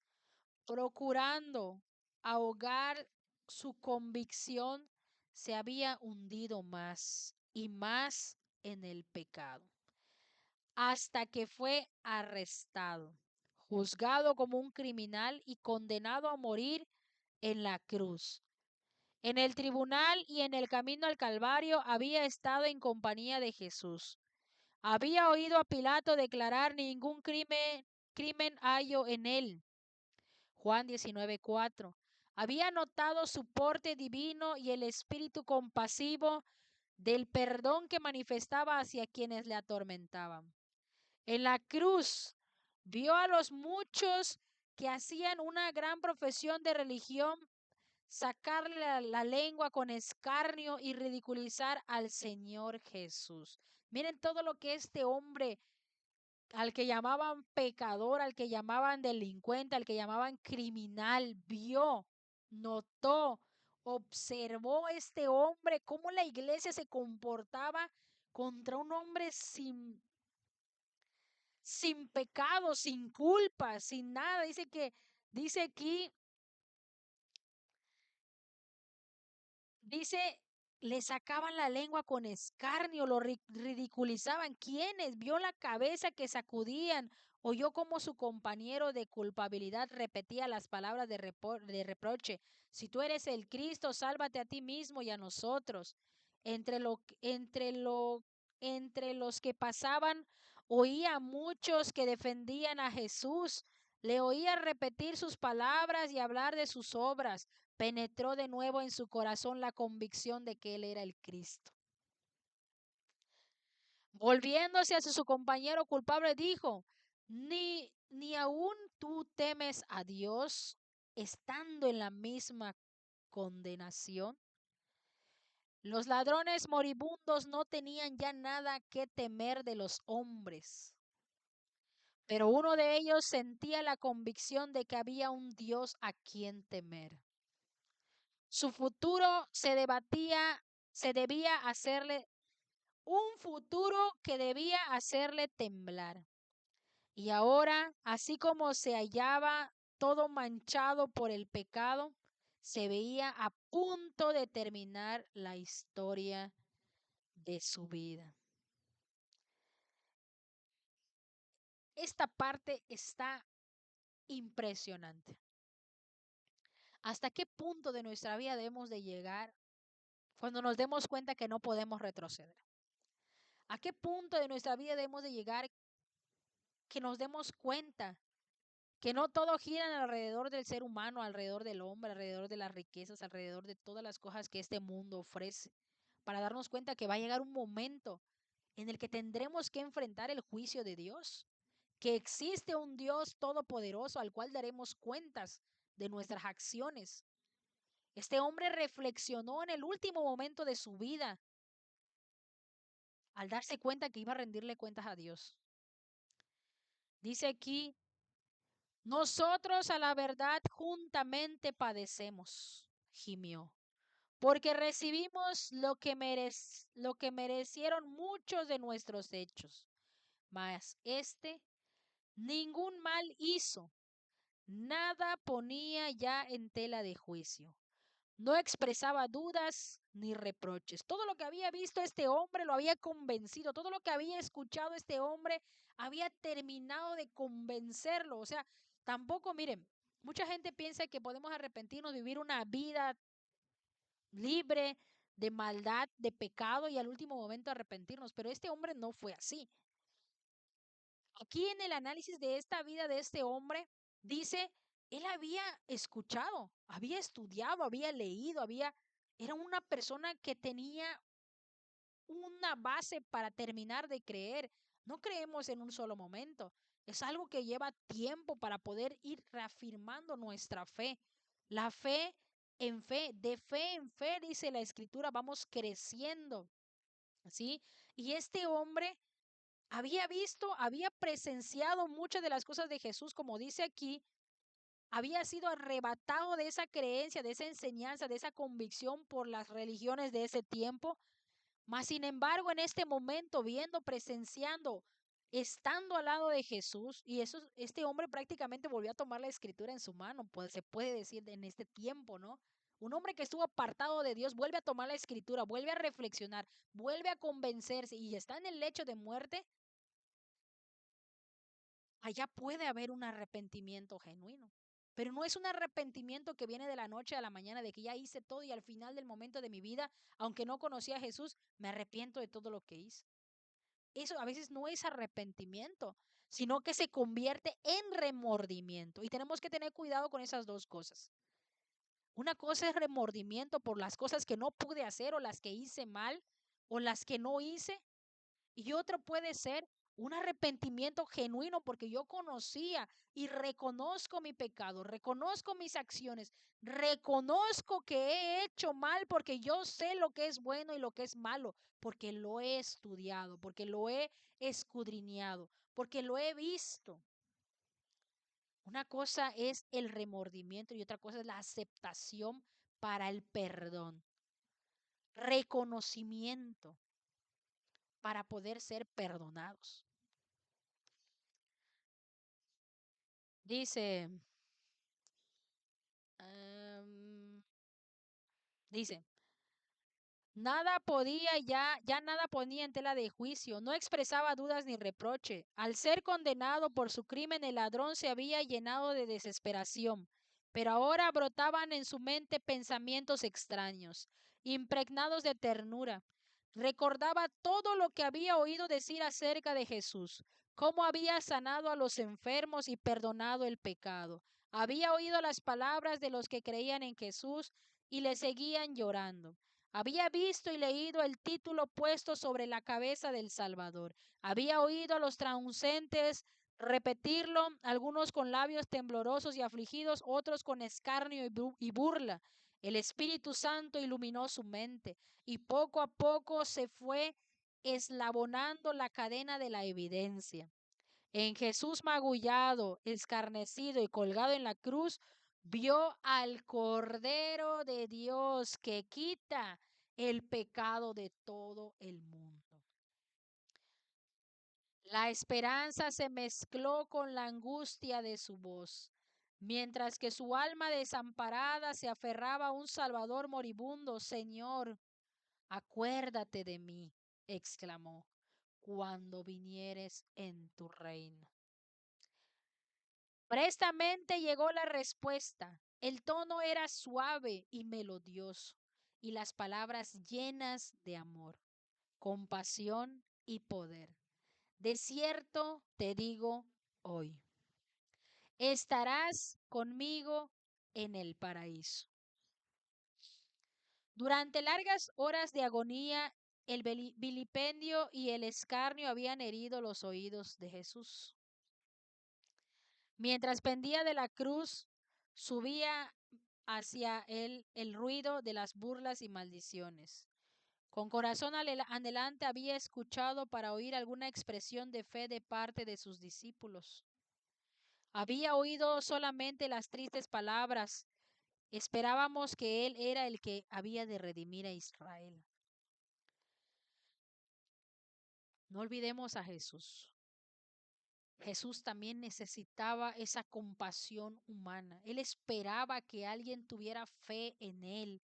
procurando ahogar su convicción, se había hundido más y más en el pecado, hasta que fue arrestado, juzgado como un criminal y condenado a morir en la cruz. En el tribunal y en el camino al Calvario había estado en compañía de Jesús. Había oído a Pilato declarar ningún crimen hallo en él. Juan 19:4. Había notado su porte divino y el espíritu compasivo del perdón que manifestaba hacia quienes le atormentaban. En la cruz vio a los muchos que hacían una gran profesión de religión sacarle la lengua con escarnio y ridiculizar al Señor Jesús. Miren todo lo que este hombre, al que llamaban pecador, al que llamaban delincuente, al que llamaban criminal, vio, notó, observó este hombre, cómo la iglesia se comportaba contra un hombre sin pecado, sin culpa, sin nada. Dice aquí, dice, le sacaban la lengua con escarnio, lo ridiculizaban. ¿Quiénes? Vio la cabeza que sacudían, oyó cómo su compañero de culpabilidad repetía las palabras de reproche. Si tú eres el Cristo, sálvate a ti mismo y a nosotros. Entre lo, entre lo, entre los que pasaban, oía a muchos que defendían a Jesús. Le oía repetir sus palabras y hablar de sus obras. Penetró de nuevo en su corazón la convicción de que él era el Cristo. Volviéndose hacia su compañero culpable, dijo, ni aún tú temes a Dios estando en la misma condenación. Los ladrones moribundos no tenían ya nada que temer de los hombres, pero uno de ellos sentía la convicción de que había un Dios a quien temer. Su futuro se debía hacerle un futuro que debía hacerle temblar. Y ahora, así como se hallaba todo manchado por el pecado, se veía a punto de terminar la historia de su vida. Esta parte está impresionante. ¿Hasta qué punto de nuestra vida debemos de llegar cuando nos demos cuenta que no podemos retroceder? ¿A qué punto de nuestra vida debemos de llegar que nos demos cuenta que no todo gira alrededor del ser humano, alrededor del hombre, alrededor de las riquezas, alrededor de todas las cosas que este mundo ofrece, para darnos cuenta que va a llegar un momento en el que tendremos que enfrentar el juicio de Dios, que existe un Dios todopoderoso al cual daremos cuentas de nuestras acciones. Este hombre reflexionó en el último momento de su vida al darse cuenta que iba a rendirle cuentas a Dios. Dice aquí, nosotros a la verdad juntamente padecemos, gimió, porque recibimos lo que merecieron muchos de nuestros hechos. Mas ningún mal hizo, nada ponía ya en tela de juicio. No expresaba dudas ni reproches. Todo lo que había visto este hombre lo había convencido. Todo lo que había escuchado este hombre había terminado de convencerlo. O sea, tampoco, miren, mucha gente piensa que podemos arrepentirnos, vivir una vida libre de maldad, de pecado y al último momento arrepentirnos. Pero este hombre no fue así. Aquí en el análisis de esta vida de este hombre, dice, él había escuchado, había estudiado, había leído, era una persona que tenía una base para terminar de creer. No creemos en un solo momento. Es algo que lleva tiempo para poder ir reafirmando nuestra fe. La fe, de fe en fe, dice la escritura, vamos creciendo. ¿Sí? Y este hombre había visto, había presenciado muchas de las cosas de Jesús, como dice aquí, había sido arrebatado de esa creencia, de esa enseñanza, de esa convicción por las religiones de ese tiempo, mas sin embargo en este momento, viendo, presenciando, estando al lado de Jesús, y este hombre prácticamente volvió a tomar la escritura en su mano, pues se puede decir en este tiempo, ¿no? Un hombre que estuvo apartado de Dios vuelve a tomar la escritura, vuelve a reflexionar, vuelve a convencerse y está en el lecho de muerte. Allá puede haber un arrepentimiento genuino, pero no es un arrepentimiento que viene de la noche a la mañana, de que ya hice todo y al final del momento de mi vida, aunque no conocía a Jesús, me arrepiento de todo lo que hice. Eso a veces no es arrepentimiento, sino que se convierte en remordimiento. Y tenemos que tener cuidado con esas dos cosas. Una cosa es remordimiento por las cosas que no pude hacer o las que hice mal o las que no hice. Y otro puede ser un arrepentimiento genuino porque yo conocía y reconozco mi pecado, reconozco mis acciones, reconozco que he hecho mal porque yo sé lo que es bueno y lo que es malo, porque lo he estudiado, porque lo he escudriñado, porque lo he visto. Una cosa es el remordimiento y otra cosa es la aceptación para el perdón, reconocimiento para poder ser perdonados. Dice, em, dice, nada podía ya nada ponía en tela de juicio, no expresaba dudas ni reproche. Al ser condenado por su crimen, el ladrón se había llenado de desesperación, pero ahora brotaban en su mente pensamientos extraños, impregnados de ternura. Recordaba todo lo que había oído decir acerca de Jesús, cómo había sanado a los enfermos y perdonado el pecado. Había oído las palabras de los que creían en Jesús y le seguían llorando. Había visto y leído el título puesto sobre la cabeza del Salvador. Había oído a los transeúntes repetirlo, algunos con labios temblorosos y afligidos, otros con escarnio y burla. El Espíritu Santo iluminó su mente y poco a poco se fue eslabonando la cadena de la evidencia. En Jesús magullado, escarnecido y colgado en la cruz, vio al Cordero de Dios que quita el pecado de todo el mundo. La esperanza se mezcló con la angustia de su voz, mientras que su alma desamparada se aferraba a un Salvador moribundo. Señor, acuérdate de mí, exclamó, cuando vinieres en tu reino. Prestamente llegó la respuesta. El tono era suave y melodioso, y las palabras llenas de amor, compasión y poder. De cierto te digo hoy, estarás conmigo en el paraíso. Durante largas horas de agonía El vilipendio y el escarnio habían herido los oídos de Jesús. Mientras pendía de la cruz, subía hacia él el ruido de las burlas y maldiciones. Con corazón anhelante había escuchado para oír alguna expresión de fe de parte de sus discípulos. Había oído solamente las tristes palabras. Esperábamos que Él era el que había de redimir a Israel. No olvidemos a Jesús. Jesús también necesitaba esa compasión humana. Él esperaba que alguien tuviera fe en Él,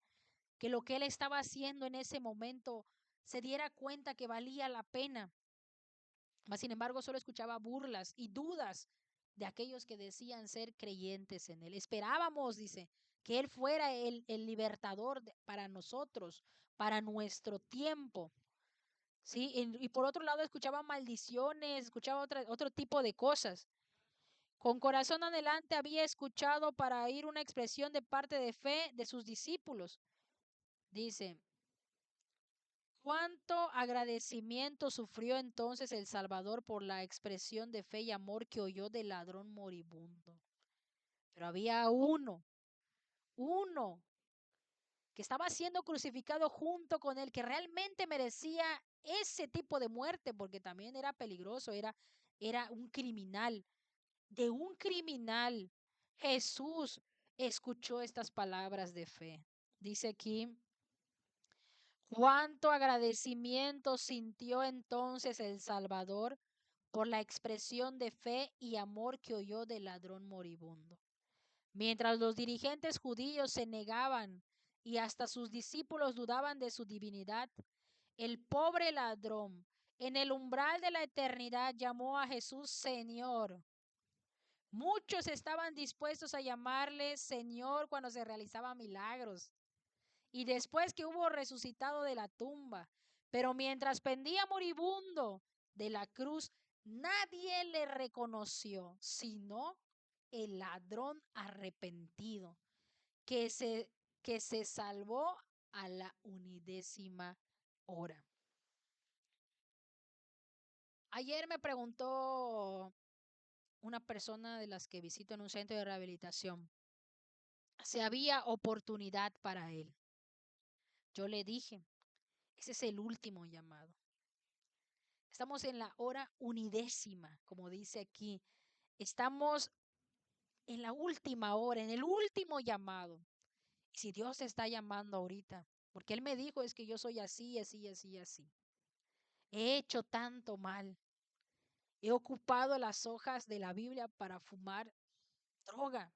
que lo que Él estaba haciendo en ese momento se diera cuenta que valía la pena. Mas, sin embargo, solo escuchaba burlas y dudas de aquellos que decían ser creyentes en Él. Esperábamos, dice, que Él fuera el libertador para nosotros, para nuestro tiempo. ¿Sí? Y por otro lado, escuchaba maldiciones, escuchaba otro tipo de cosas. Con corazón adelante había escuchado para oír una expresión de parte de fe de sus discípulos. Dice, ¿cuánto agradecimiento sufrió entonces el Salvador por la expresión de fe y amor que oyó del ladrón moribundo? Pero había uno que estaba siendo crucificado junto con él, que realmente merecía ese tipo de muerte, porque también era peligroso, era un criminal. De un criminal, Jesús escuchó estas palabras de fe. Dice aquí, cuánto agradecimiento sintió entonces el Salvador por la expresión de fe y amor que oyó del ladrón moribundo. Mientras los dirigentes judíos se negaban y hasta sus discípulos dudaban de su divinidad, el pobre ladrón en el umbral de la eternidad llamó a Jesús Señor. Muchos estaban dispuestos a llamarle Señor cuando se realizaban milagros y después que hubo resucitado de la tumba. Pero mientras pendía moribundo de la cruz, nadie le reconoció, sino el ladrón arrepentido que se salvó a la 1ª hora. Ayer me preguntó una persona de las que visito en un centro de rehabilitación si había oportunidad para él. Yo le dije, ese es el último llamado. Estamos en la hora 1ª, como dice aquí. Estamos en la última hora, en el último llamado. Y si Dios te está llamando ahorita, porque Él me dijo es que yo soy así, así, así, así. He hecho tanto mal. He ocupado las hojas de la Biblia para fumar droga.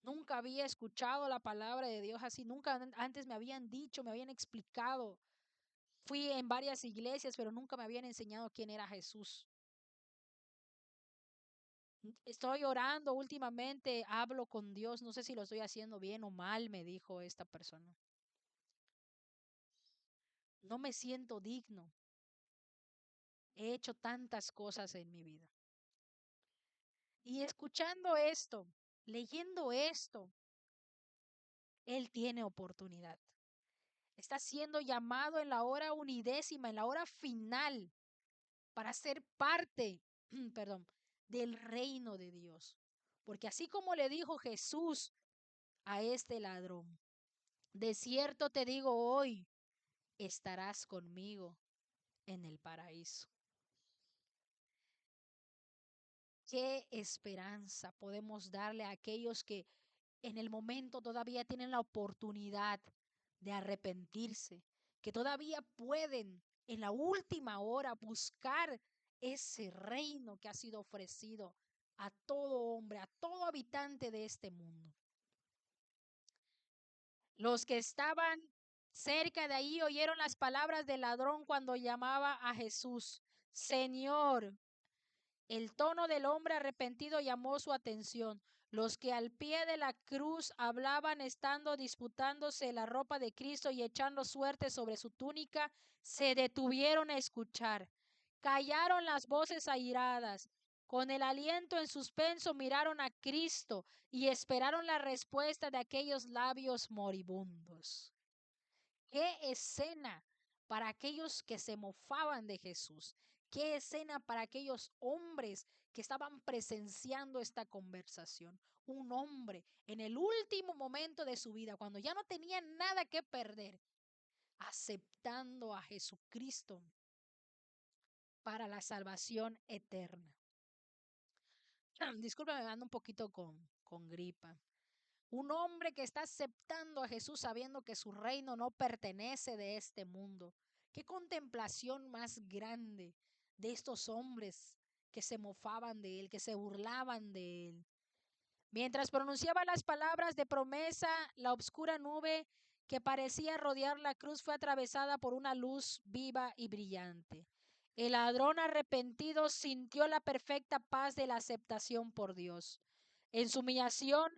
Nunca había escuchado la palabra de Dios así. Nunca antes me habían dicho, me habían explicado. Fui en varias iglesias, pero nunca me habían enseñado quién era Jesús. Estoy orando últimamente, hablo con Dios, no sé si lo estoy haciendo bien o mal, me dijo esta persona. No me siento digno. He hecho tantas cosas en mi vida. Y escuchando esto, leyendo esto, Él tiene oportunidad. Está siendo llamado en la hora 1ª, en la hora final, para ser parte, perdón, del reino de Dios. Porque así como le dijo Jesús a este ladrón, de cierto te digo hoy, estarás conmigo en el paraíso. ¿Qué esperanza podemos darle a aquellos que en el momento todavía tienen la oportunidad de arrepentirse, que todavía pueden en la última hora buscar ese reino que ha sido ofrecido a todo hombre, a todo habitante de este mundo? Los que estaban cerca de ahí oyeron las palabras del ladrón cuando llamaba a Jesús, Señor. El tono del hombre arrepentido llamó su atención. Los que al pie de la cruz hablaban estando disputándose la ropa de Cristo y echando suerte sobre su túnica, se detuvieron a escuchar. Callaron las voces airadas. Con el aliento en suspenso miraron a Cristo y esperaron la respuesta de aquellos labios moribundos. Qué escena para aquellos que se mofaban de Jesús. Qué escena para aquellos hombres que estaban presenciando esta conversación. Un hombre en el último momento de su vida, cuando ya no tenía nada que perder, aceptando a Jesucristo para la salvación eterna. Disculpa, me ando un poquito con gripa. Un hombre que está aceptando a Jesús sabiendo que su reino no pertenece de este mundo. Qué contemplación más grande de estos hombres que se mofaban de él, que se burlaban de él. Mientras pronunciaba las palabras de promesa, la oscura nube que parecía rodear la cruz fue atravesada por una luz viva y brillante. El ladrón arrepentido sintió la perfecta paz de la aceptación por Dios. En su humillación,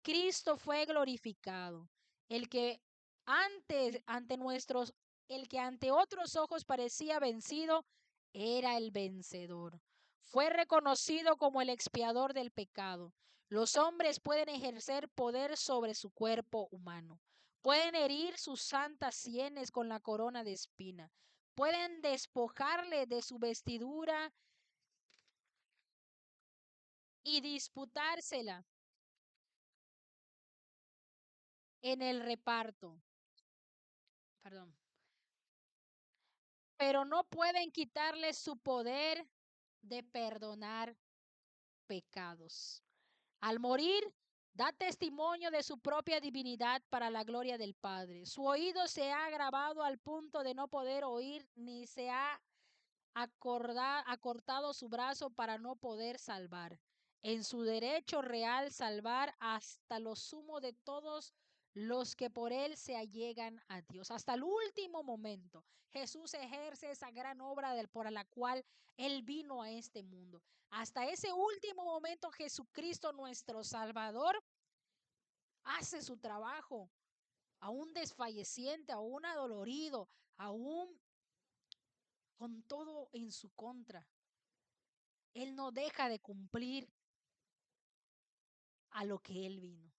Cristo fue glorificado. El que ante nuestros, el que ante otros ojos parecía vencido, era el vencedor. Fue reconocido como el expiador del pecado. Los hombres pueden ejercer poder sobre su cuerpo humano. Pueden herir sus santas sienes con la corona de espina. Pueden despojarle de su vestidura y disputársela en el reparto. Perdón. Pero no pueden quitarle su poder de perdonar pecados. Al morir, da testimonio de su propia divinidad para la gloria del Padre. Su oído se ha agravado al punto de no poder oír, ni se ha acortado su brazo para no poder salvar. En su derecho real salvar hasta lo sumo de todos los que por él se allegan a Dios. Hasta el último momento, Jesús ejerce esa gran obra por la cual él vino a este mundo. Hasta ese último momento, Jesucristo, nuestro Salvador, hace su trabajo, aún desfalleciente, aún adolorido, aún con todo en su contra. Él no deja de cumplir a lo que él vino.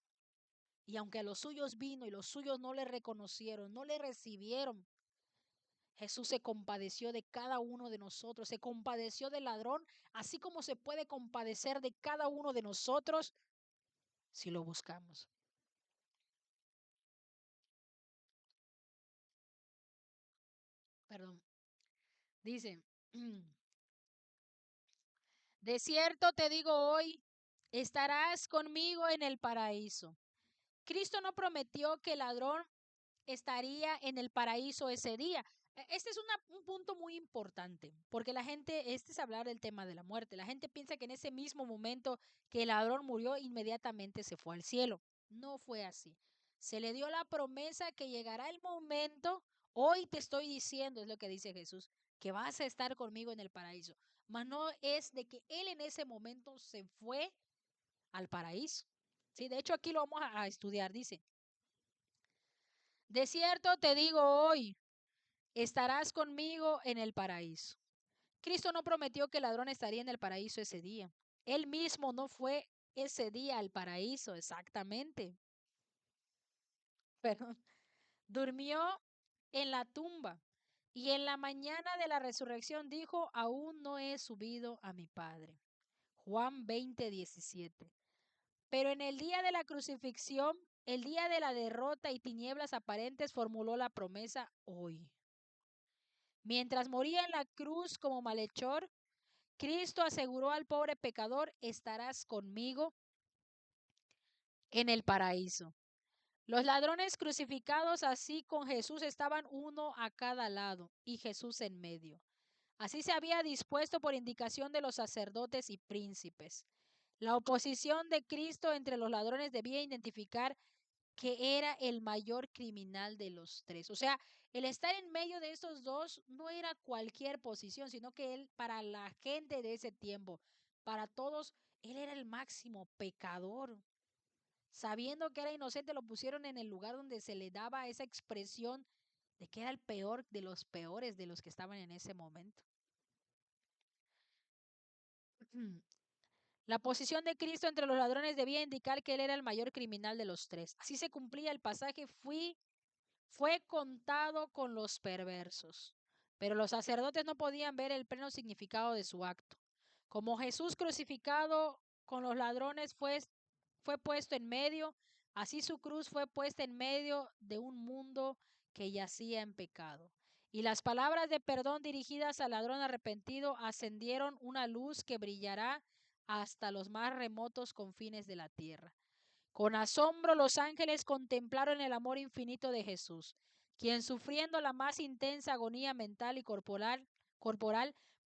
Y aunque a los suyos vino y los suyos no le reconocieron, no le recibieron, Jesús se compadeció de cada uno de nosotros, se compadeció del ladrón, así como se puede compadecer de cada uno de nosotros si lo buscamos. Perdón. Dice, de cierto te digo hoy, estarás conmigo en el paraíso. Cristo no prometió que el ladrón estaría en el paraíso ese día. Este es un punto muy importante, porque la gente, este es hablar del tema de la muerte. La gente piensa que en ese mismo momento que el ladrón murió, inmediatamente se fue al cielo. No fue así. Se le dio la promesa que llegará el momento, hoy te estoy diciendo, es lo que dice Jesús, que vas a estar conmigo en el paraíso. Mas no es de que él en ese momento se fue al paraíso. Sí, de hecho aquí lo vamos a estudiar, dice. De cierto te digo hoy, estarás conmigo en el paraíso. Cristo no prometió que el ladrón estaría en el paraíso ese día. Él mismo no fue ese día al paraíso, exactamente. Pero durmió en la tumba y en la mañana de la resurrección dijo, aún no he subido a mi Padre. Juan 20:17. Pero en el día de la crucifixión, el día de la derrota y tinieblas aparentes, formuló la promesa hoy. Mientras moría en la cruz como malhechor, Cristo aseguró al pobre pecador, estarás conmigo en el paraíso. Los ladrones crucificados así con Jesús estaban uno a cada lado y Jesús en medio. Así se había dispuesto por indicación de los sacerdotes y príncipes. La oposición de Cristo entre los ladrones debía identificar que era el mayor criminal de los tres. O sea, el estar en medio de estos dos no era cualquier posición, sino que él, para la gente de ese tiempo, para todos, él era el máximo pecador. Sabiendo que era inocente, lo pusieron en el lugar donde se le daba esa expresión de que era el peor de los peores de los que estaban en ese momento. La posición de Cristo entre los ladrones debía indicar que él era el mayor criminal de los tres. Así se cumplía el pasaje, fue contado con los perversos. Pero los sacerdotes no podían ver el pleno significado de su acto. Como Jesús crucificado con los ladrones fue puesto en medio, así su cruz fue puesta en medio de un mundo que yacía en pecado. Y las palabras de perdón dirigidas al ladrón arrepentido ascendieron una luz que brillará hasta los más remotos confines de la tierra. Con asombro los ángeles contemplaron el amor infinito de Jesús, quien sufriendo la más intensa agonía mental y corporal,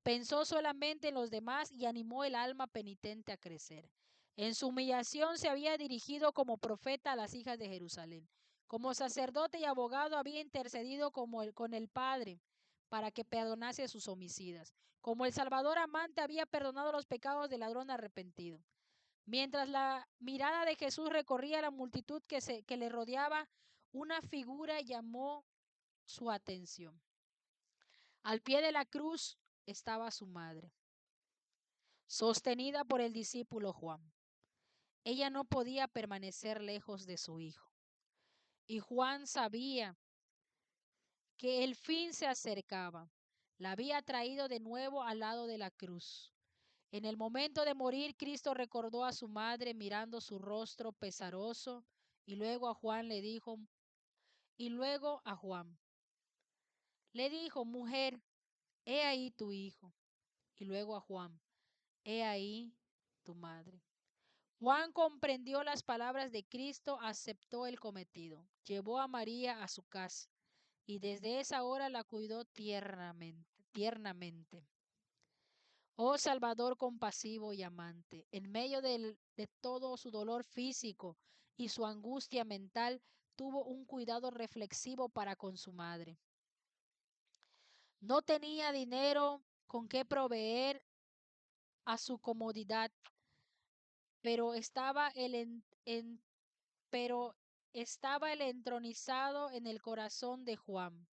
pensó solamente en los demás y animó el alma penitente a crecer. En su humillación se había dirigido como profeta a las hijas de Jerusalén. Como sacerdote y abogado había intercedido con el Padre para que perdonase a sus homicidas. Como el Salvador amante había perdonado los pecados del ladrón arrepentido. Mientras la mirada de Jesús recorría la multitud que le rodeaba, una figura llamó su atención. Al pie de la cruz estaba su madre, sostenida por el discípulo Juan. Ella no podía permanecer lejos de su hijo. Y Juan sabía que el fin se acercaba. La había traído de nuevo al lado de la cruz. En el momento de morir, Cristo recordó a su madre mirando su rostro pesaroso y luego a Juan le dijo, y luego a Juan le dijo, mujer, he ahí tu hijo. Y luego a Juan, he ahí tu madre. Juan comprendió las palabras de Cristo, aceptó el cometido, llevó a María a su casa y desde esa hora la cuidó tiernamente. Oh Salvador compasivo y amante, en medio de todo su dolor físico y su angustia mental, tuvo un cuidado reflexivo para con su madre. No tenía dinero con qué proveer a su comodidad, pero pero estaba el entronizado en el corazón de Juan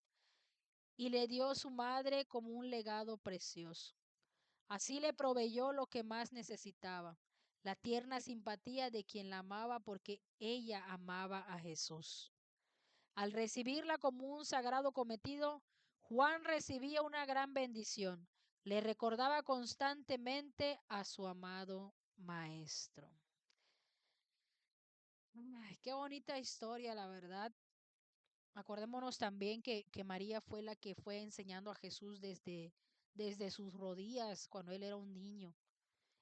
y le dio su madre como un legado precioso. Así le proveyó lo que más necesitaba, la tierna simpatía de quien la amaba porque ella amaba a Jesús. Al recibirla como un sagrado cometido, Juan recibía una gran bendición. Le recordaba constantemente a su amado Maestro. Ay, qué bonita historia, la verdad. Acordémonos también que María fue la que fue enseñando a Jesús desde sus rodillas cuando él era un niño.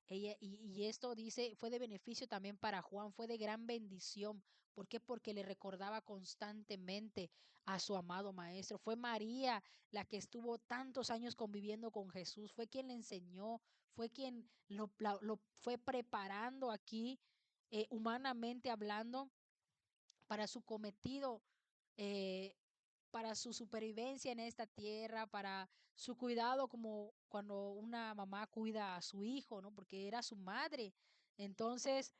Y esto dice, fue de beneficio también para Juan, fue de gran bendición. ¿Por qué? Porque le recordaba constantemente a su amado maestro. Fue María la que estuvo tantos años conviviendo con Jesús, fue quien le enseñó, fue quien lo fue preparando aquí, humanamente hablando, para su cometido, eh, para su supervivencia en esta tierra, para su cuidado como cuando una mamá cuida a su hijo, ¿no? Porque era su madre. Entonces,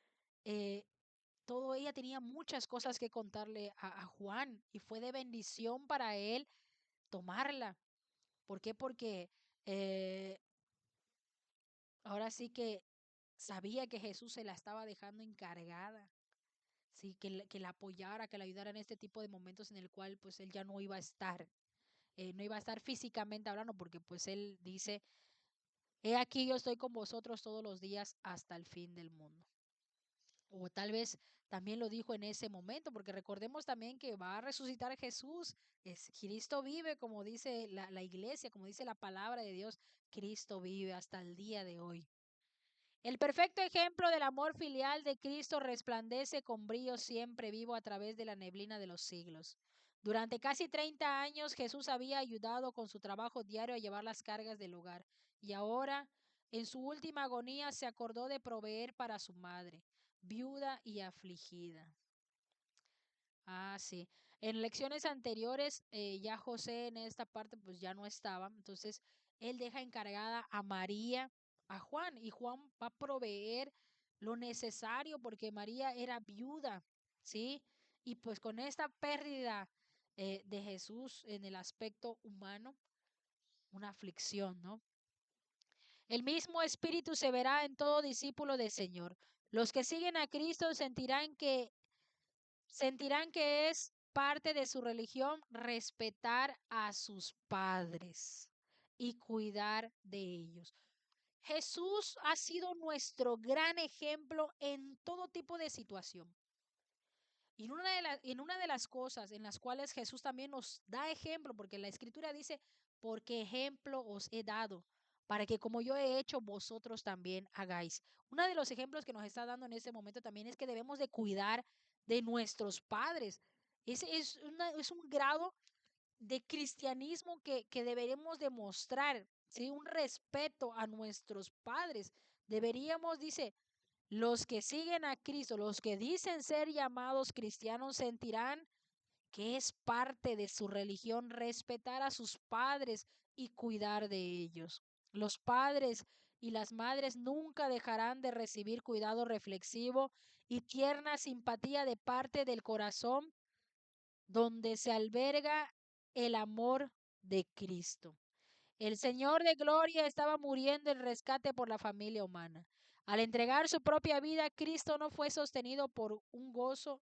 eh, todo ella tenía muchas cosas que contarle a Juan y fue de bendición para él tomarla. ¿Por qué? Porque eh, ahora sí que sabía que Jesús se la estaba dejando encargada. Sí, que la apoyara, que la ayudara en este tipo de momentos en el cual pues él ya no iba a estar. No iba a estar físicamente hablando, porque pues él dice, he aquí yo estoy con vosotros todos los días hasta el fin del mundo. O tal vez también lo dijo en ese momento, porque recordemos también que va a resucitar Jesús. Cristo vive, como dice la iglesia, como dice la palabra de Dios, Cristo vive hasta el día de hoy. El perfecto ejemplo del amor filial de Cristo resplandece con brillo siempre vivo a través de la neblina de los siglos. Durante casi 30 años Jesús había ayudado con su trabajo diario a llevar las cargas del hogar y ahora, en su última agonía, se acordó de proveer para su madre, viuda y afligida. Ah, sí. En lecciones anteriores, ya José en esta parte pues ya no estaba, entonces él deja encargada a María, a Juan, y Juan va a proveer lo necesario porque María era viuda, ¿sí? Y pues con esta pérdida de Jesús en el aspecto humano, una aflicción, ¿no? El mismo espíritu se verá en todo discípulo del Señor. Los que siguen a Cristo sentirán que es parte de su religión respetar a sus padres y cuidar de ellos. Jesús ha sido nuestro gran ejemplo en todo tipo de situación. Y en una de las cosas en las cuales Jesús también nos da ejemplo, porque la escritura dice, porque ejemplo os he dado, para que como yo he hecho, vosotros también hagáis. Uno de los ejemplos que nos está dando en este momento también es que debemos de cuidar de nuestros padres. Ese es un grado de cristianismo que deberemos demostrar, ¿sí? Un respeto a nuestros padres. Deberíamos, dice, los que siguen a Cristo, los que dicen ser llamados cristianos, sentirán que es parte de su religión respetar a sus padres y cuidar de ellos. Los padres y las madres nunca dejarán de recibir cuidado reflexivo y tierna simpatía de parte del corazón donde se alberga el amor de Cristo. El Señor de gloria estaba muriendo en rescate por la familia humana. Al entregar su propia vida, Cristo no fue sostenido por un gozo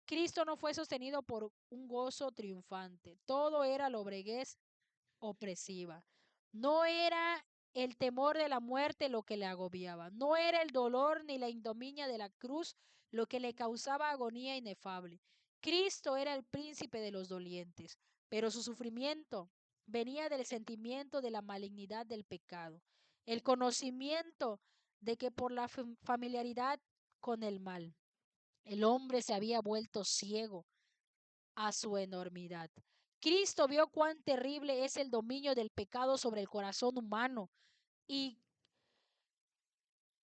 triunfante. Todo era lobreguez opresiva. No era el temor de la muerte lo que le agobiaba. No era el dolor ni la ignominia de la cruz lo que le causaba agonía inefable. Cristo era el príncipe de los dolientes, pero su sufrimiento venía del sentimiento de la malignidad del pecado, el conocimiento de que por la familiaridad con el mal, el hombre se había vuelto ciego a su enormidad. Cristo vio cuán terrible es el dominio del pecado sobre el corazón humano y,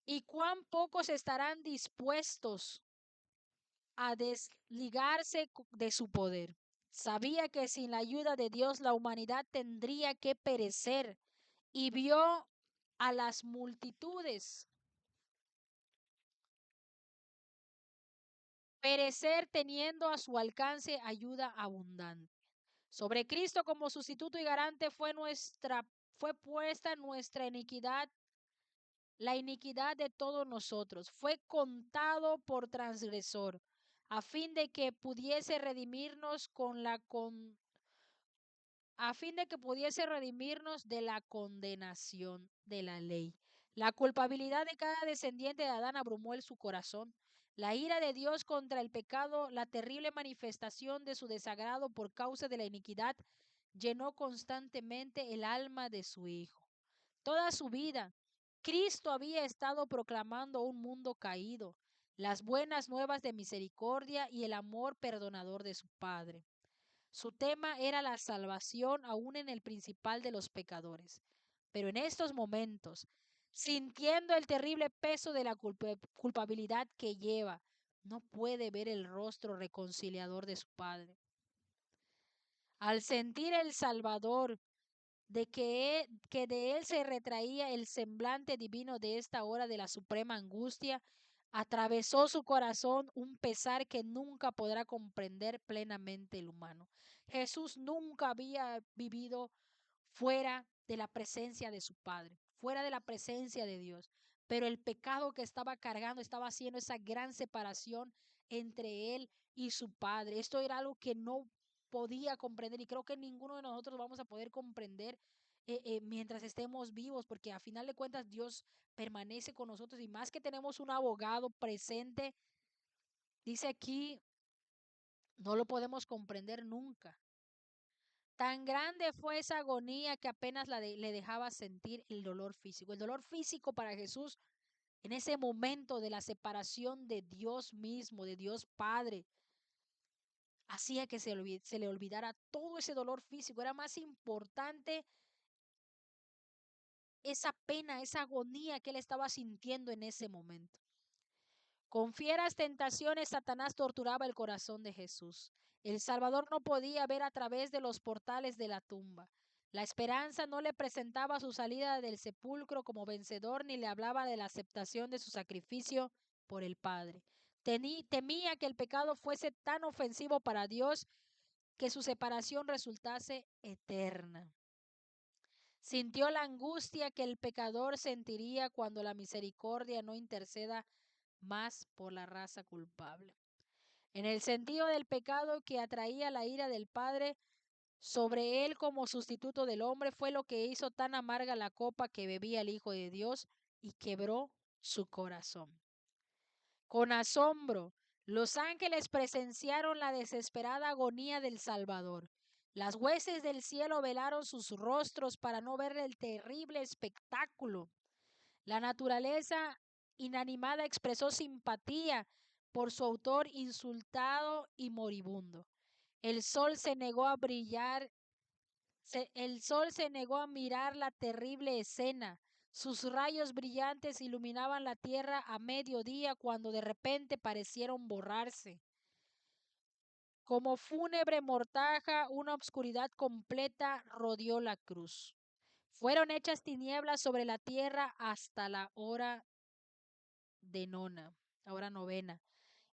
y cuán pocos estarán dispuestos a desligarse de su poder. Sabía que sin la ayuda de Dios la humanidad tendría que perecer y vio a las multitudes perecer teniendo a su alcance ayuda abundante. Sobre Cristo como sustituto y garante fue puesta nuestra iniquidad, la iniquidad de todos nosotros. Fue contado por transgresor, a fin de que pudiese redimirnos a fin de que pudiese redimirnos de la condenación de la ley. La culpabilidad de cada descendiente de Adán abrumó en su corazón. La ira de Dios contra el pecado, la terrible manifestación de su desagrado por causa de la iniquidad, llenó constantemente el alma de su Hijo. Toda su vida, Cristo había estado proclamando un mundo caído, las buenas nuevas de misericordia y el amor perdonador de su Padre. Su tema era la salvación aún en el principal de los pecadores. Pero en estos momentos, sintiendo el terrible peso de la culpabilidad que lleva, no puede ver el rostro reconciliador de su Padre. Al sentir el Salvador que de él se retraía el semblante divino de esta hora de la suprema angustia, atravesó su corazón un pesar que nunca podrá comprender plenamente el humano. Jesús nunca había vivido fuera de la presencia de su Padre, fuera de la presencia de Dios, pero el pecado que estaba cargando estaba haciendo esa gran separación entre él y su Padre. Esto era algo que no podía comprender y creo que ninguno de nosotros vamos a poder comprender mientras estemos vivos, porque a final de cuentas Dios permanece con nosotros y más que tenemos un abogado presente, dice aquí, no lo podemos comprender nunca. Tan grande fue esa agonía que apenas le dejaba sentir el dolor físico. El dolor físico para Jesús en ese momento de la separación de Dios mismo, de Dios Padre, hacía que se le olvidara todo ese dolor físico. Era más importante esa pena, esa agonía que él estaba sintiendo en ese momento. Con fieras tentaciones, Satanás torturaba el corazón de Jesús. El Salvador no podía ver a través de los portales de la tumba. La esperanza no le presentaba su salida del sepulcro como vencedor ni le hablaba de la aceptación de su sacrificio por el Padre. Temía que el pecado fuese tan ofensivo para Dios que su separación resultase eterna. Sintió la angustia que el pecador sentiría cuando la misericordia no interceda más por la raza culpable. En el sentido del pecado que atraía la ira del Padre sobre él como sustituto del hombre, fue lo que hizo tan amarga la copa que bebía el Hijo de Dios y quebró su corazón. Con asombro, los ángeles presenciaron la desesperada agonía del Salvador. Las huestes del cielo velaron sus rostros para no ver el terrible espectáculo. La naturaleza inanimada expresó simpatía por su autor insultado y moribundo. El sol se negó a brillar, el sol se negó a mirar la terrible escena. Sus rayos brillantes iluminaban la tierra a mediodía cuando de repente parecieron borrarse. Como fúnebre mortaja, una obscuridad completa rodeó la cruz. Fueron hechas tinieblas sobre la tierra hasta la hora de nona, la hora novena.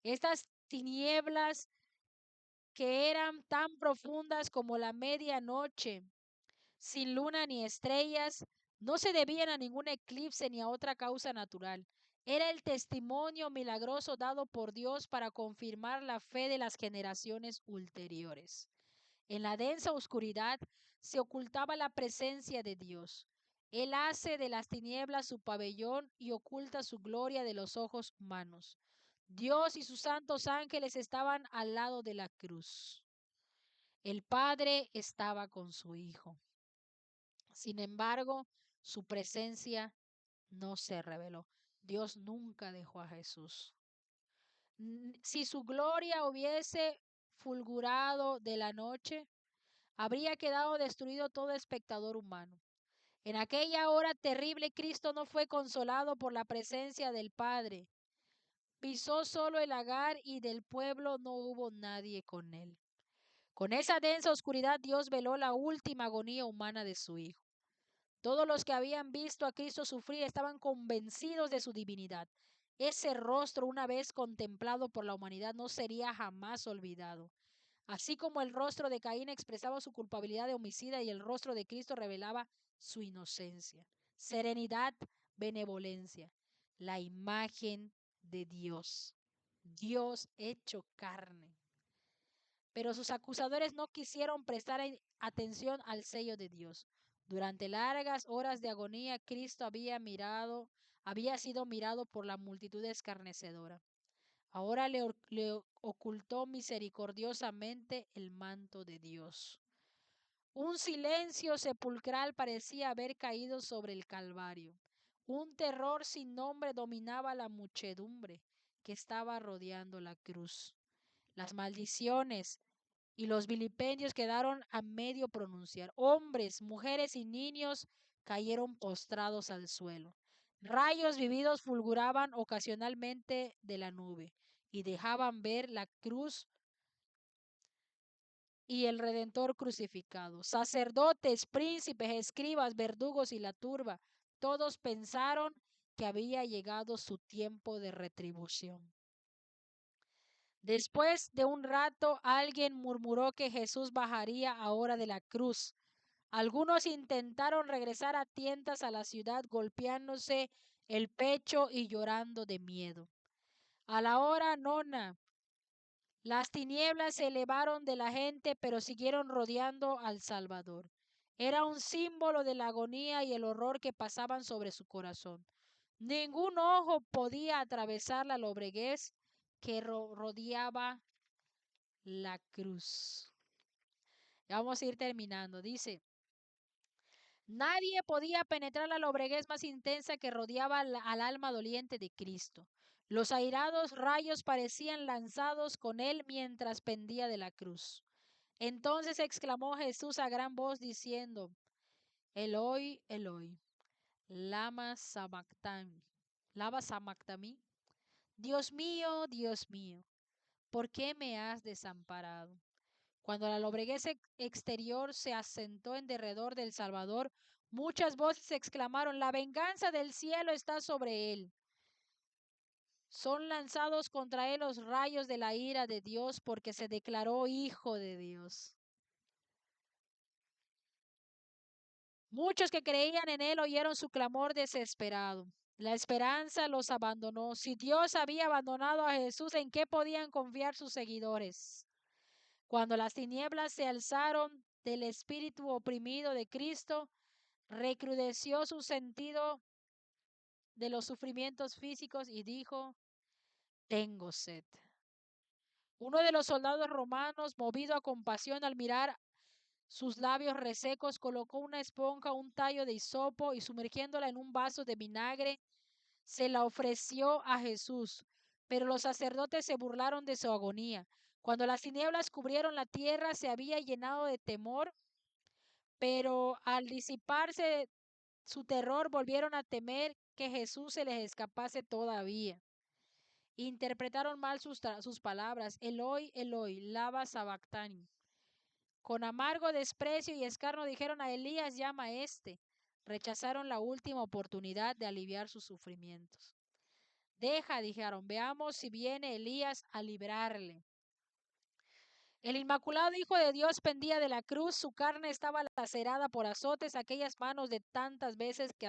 Estas tinieblas que eran tan profundas como la medianoche, sin luna ni estrellas, no se debían a ningún eclipse ni a otra causa natural. Era el testimonio milagroso dado por Dios para confirmar la fe de las generaciones ulteriores. En la densa oscuridad se ocultaba la presencia de Dios. Él hace de las tinieblas su pabellón y oculta su gloria de los ojos humanos. Dios y sus santos ángeles estaban al lado de la cruz. El Padre estaba con su Hijo. Sin embargo, su presencia no se reveló. Dios nunca dejó a Jesús. Si su gloria hubiese fulgurado de la noche, habría quedado destruido todo espectador humano. En aquella hora terrible, Cristo no fue consolado por la presencia del Padre. Pisó solo el lagar y del pueblo no hubo nadie con él. Con esa densa oscuridad, Dios veló la última agonía humana de su Hijo. Todos los que habían visto a Cristo sufrir estaban convencidos de su divinidad. Ese rostro, una vez contemplado por la humanidad, no sería jamás olvidado. Así como el rostro de Caín expresaba su culpabilidad de homicida y el rostro de Cristo revelaba su inocencia, serenidad, benevolencia, la imagen de Dios, Dios hecho carne. Pero sus acusadores no quisieron prestar atención al sello de Dios. Durante largas horas de agonía, Cristo había sido mirado por la multitud escarnecedora. Ahora le ocultó misericordiosamente el manto de Dios. Un silencio sepulcral parecía haber caído sobre el Calvario. Un terror sin nombre dominaba la muchedumbre que estaba rodeando la cruz. Las maldiciones y los vilipendios quedaron a medio pronunciar. Hombres, mujeres y niños cayeron postrados al suelo. Rayos vividos fulguraban ocasionalmente de la nube y dejaban ver la cruz y el Redentor crucificado. Sacerdotes, príncipes, escribas, verdugos y la turba, todos pensaron que había llegado su tiempo de retribución. Después de un rato, alguien murmuró que Jesús bajaría ahora de la cruz. Algunos intentaron regresar a tientas a la ciudad, golpeándose el pecho y llorando de miedo. A la hora nona, las tinieblas se elevaron de la gente, pero siguieron rodeando al Salvador. Era un símbolo de la agonía y el horror que pasaban sobre su corazón. Ningún ojo podía atravesar la lobreguez que rodeaba la cruz. Ya vamos a ir terminando. Dice, nadie podía penetrar la lobreguez más intensa que rodeaba al alma doliente de Cristo. Los airados rayos parecían lanzados con él mientras pendía de la cruz. Entonces exclamó Jesús a gran voz diciendo, Eloi, Eloi, lama sabactani. Dios mío, ¿por qué me has desamparado? Cuando la lobreguez exterior se asentó en derredor del Salvador, muchas voces exclamaron, la venganza del cielo está sobre él. Son lanzados contra él los rayos de la ira de Dios porque se declaró hijo de Dios. Muchos que creían en él oyeron su clamor desesperado. La esperanza los abandonó. Si Dios había abandonado a Jesús, ¿en qué podían confiar sus seguidores? Cuando las tinieblas se alzaron del espíritu oprimido de Cristo, recrudeció su sentido de los sufrimientos físicos y dijo, tengo sed. Uno de los soldados romanos, movido a compasión al mirar sus labios resecos, colocó una esponja, un tallo de hisopo y sumergiéndola en un vaso de vinagre, se la ofreció a Jesús. Pero los sacerdotes se burlaron de su agonía. Cuando las tinieblas cubrieron la tierra, se había llenado de temor, pero al disiparse su terror, volvieron a temer que Jesús se les escapase todavía. Interpretaron mal sus palabras. Eloi, Eloi, lama sabactani. Con amargo desprecio y escarno dijeron a Elías, llama a este. Rechazaron la última oportunidad de aliviar sus sufrimientos. Deja, dijeron, veamos si viene Elías a librarle. El Inmaculado Hijo de Dios pendía de la cruz, su carne estaba lacerada por azotes, aquellas manos de tantas veces que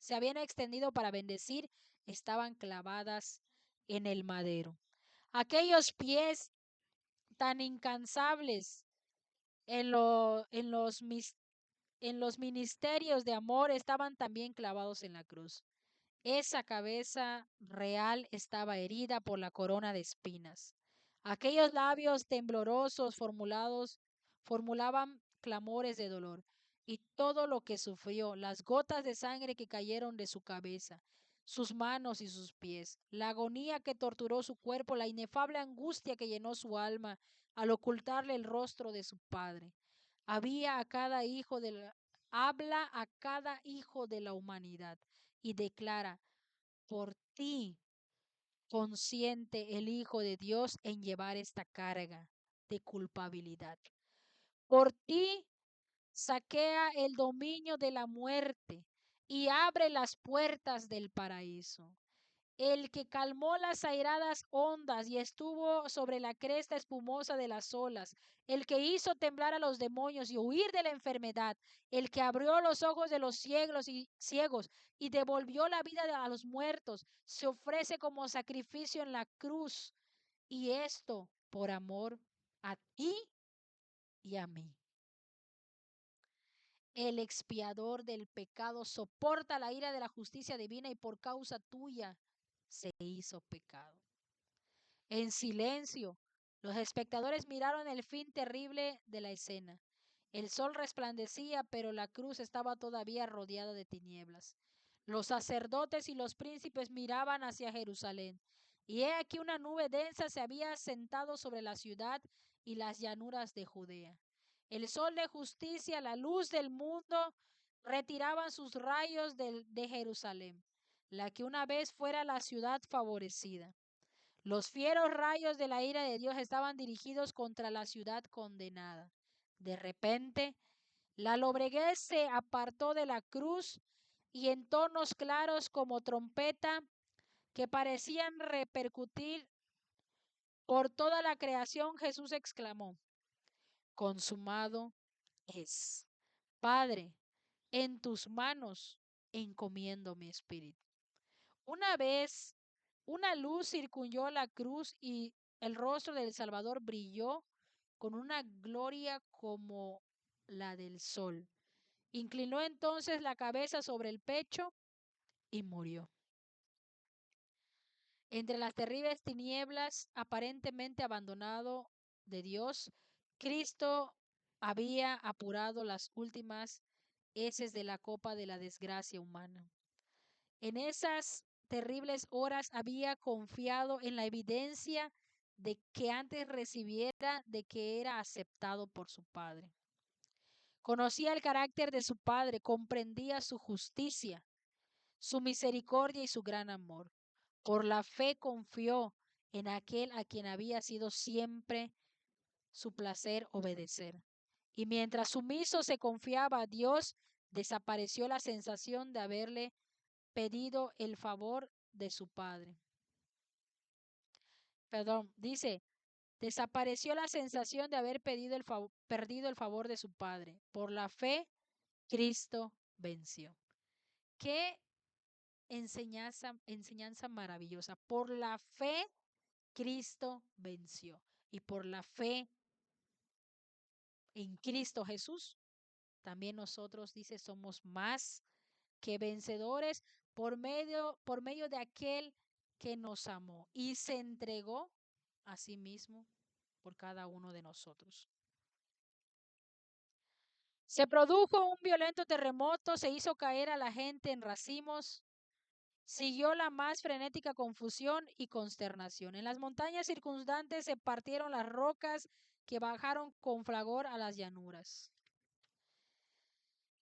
se habían extendido para bendecir, estaban clavadas en el madero. Aquellos pies tan incansables en, en los ministerios de amor estaban también clavados en la cruz. Esa cabeza real estaba herida por la corona de espinas. Aquellos labios temblorosos formulaban clamores de dolor. Y todo lo que sufrió, las gotas de sangre que cayeron de su cabeza, sus manos y sus pies, la agonía que torturó su cuerpo, la inefable angustia que llenó su alma al ocultarle el rostro de su padre. Había a cada hijo de la, habla a cada hijo de la humanidad y declara, por ti consciente el Hijo de Dios en llevar esta carga de culpabilidad. Por ti saquea el dominio de la muerte y abre las puertas del paraíso. El que calmó las airadas ondas y estuvo sobre la cresta espumosa de las olas, el que hizo temblar a los demonios y huir de la enfermedad, el que abrió los ojos de los ciegos y devolvió la vida a los muertos, se ofrece como sacrificio en la cruz, y esto por amor a ti y a mí. El expiador del pecado soporta la ira de la justicia divina y por causa tuya se hizo pecado. En silencio, los espectadores miraron el fin terrible de la escena. El sol resplandecía, pero la cruz estaba todavía rodeada de tinieblas. Los sacerdotes y los príncipes miraban hacia Jerusalén, y he aquí una nube densa se había sentado sobre la ciudad y las llanuras de Judea. El sol de justicia, la luz del mundo, retiraban sus rayos de Jerusalén, la que una vez fuera la ciudad favorecida. Los fieros rayos de la ira de Dios estaban dirigidos contra la ciudad condenada. De repente, la lobreguez se apartó de la cruz y en tonos claros como trompeta que parecían repercutir por toda la creación, Jesús exclamó, consumado es. Padre, en tus manos encomiendo mi espíritu. Una vez una luz circunció la cruz y el rostro del Salvador brilló con una gloria como la del sol. Inclinó entonces la cabeza sobre el pecho y murió. Entre las terribles tinieblas, aparentemente abandonado de Dios, Cristo había apurado las últimas heces de la copa de la desgracia humana. En esas terribles horas había confiado en la evidencia de que antes recibiera de que era aceptado por su Padre. Conocía el carácter de su Padre, comprendía su justicia, su misericordia y su gran amor. Por la fe confió en aquel a quien había sido siempre su placer obedecer. Y mientras sumiso se confiaba a Dios, desapareció la sensación de haberle pedido el favor de su Padre. Perdón, dice, desapareció la sensación de haber perdido el favor de su Padre. Por la fe, Cristo venció. Qué enseñanza maravillosa. Por la fe, Cristo venció. Y por la fe en Cristo Jesús, también nosotros, dice, somos más que vencedores por medio de aquel que nos amó y se entregó a sí mismo por cada uno de nosotros. Se produjo un violento terremoto, se hizo caer a la gente en racimos, siguió la más frenética confusión y consternación. En las montañas circundantes se partieron las rocas que bajaron con fragor a las llanuras.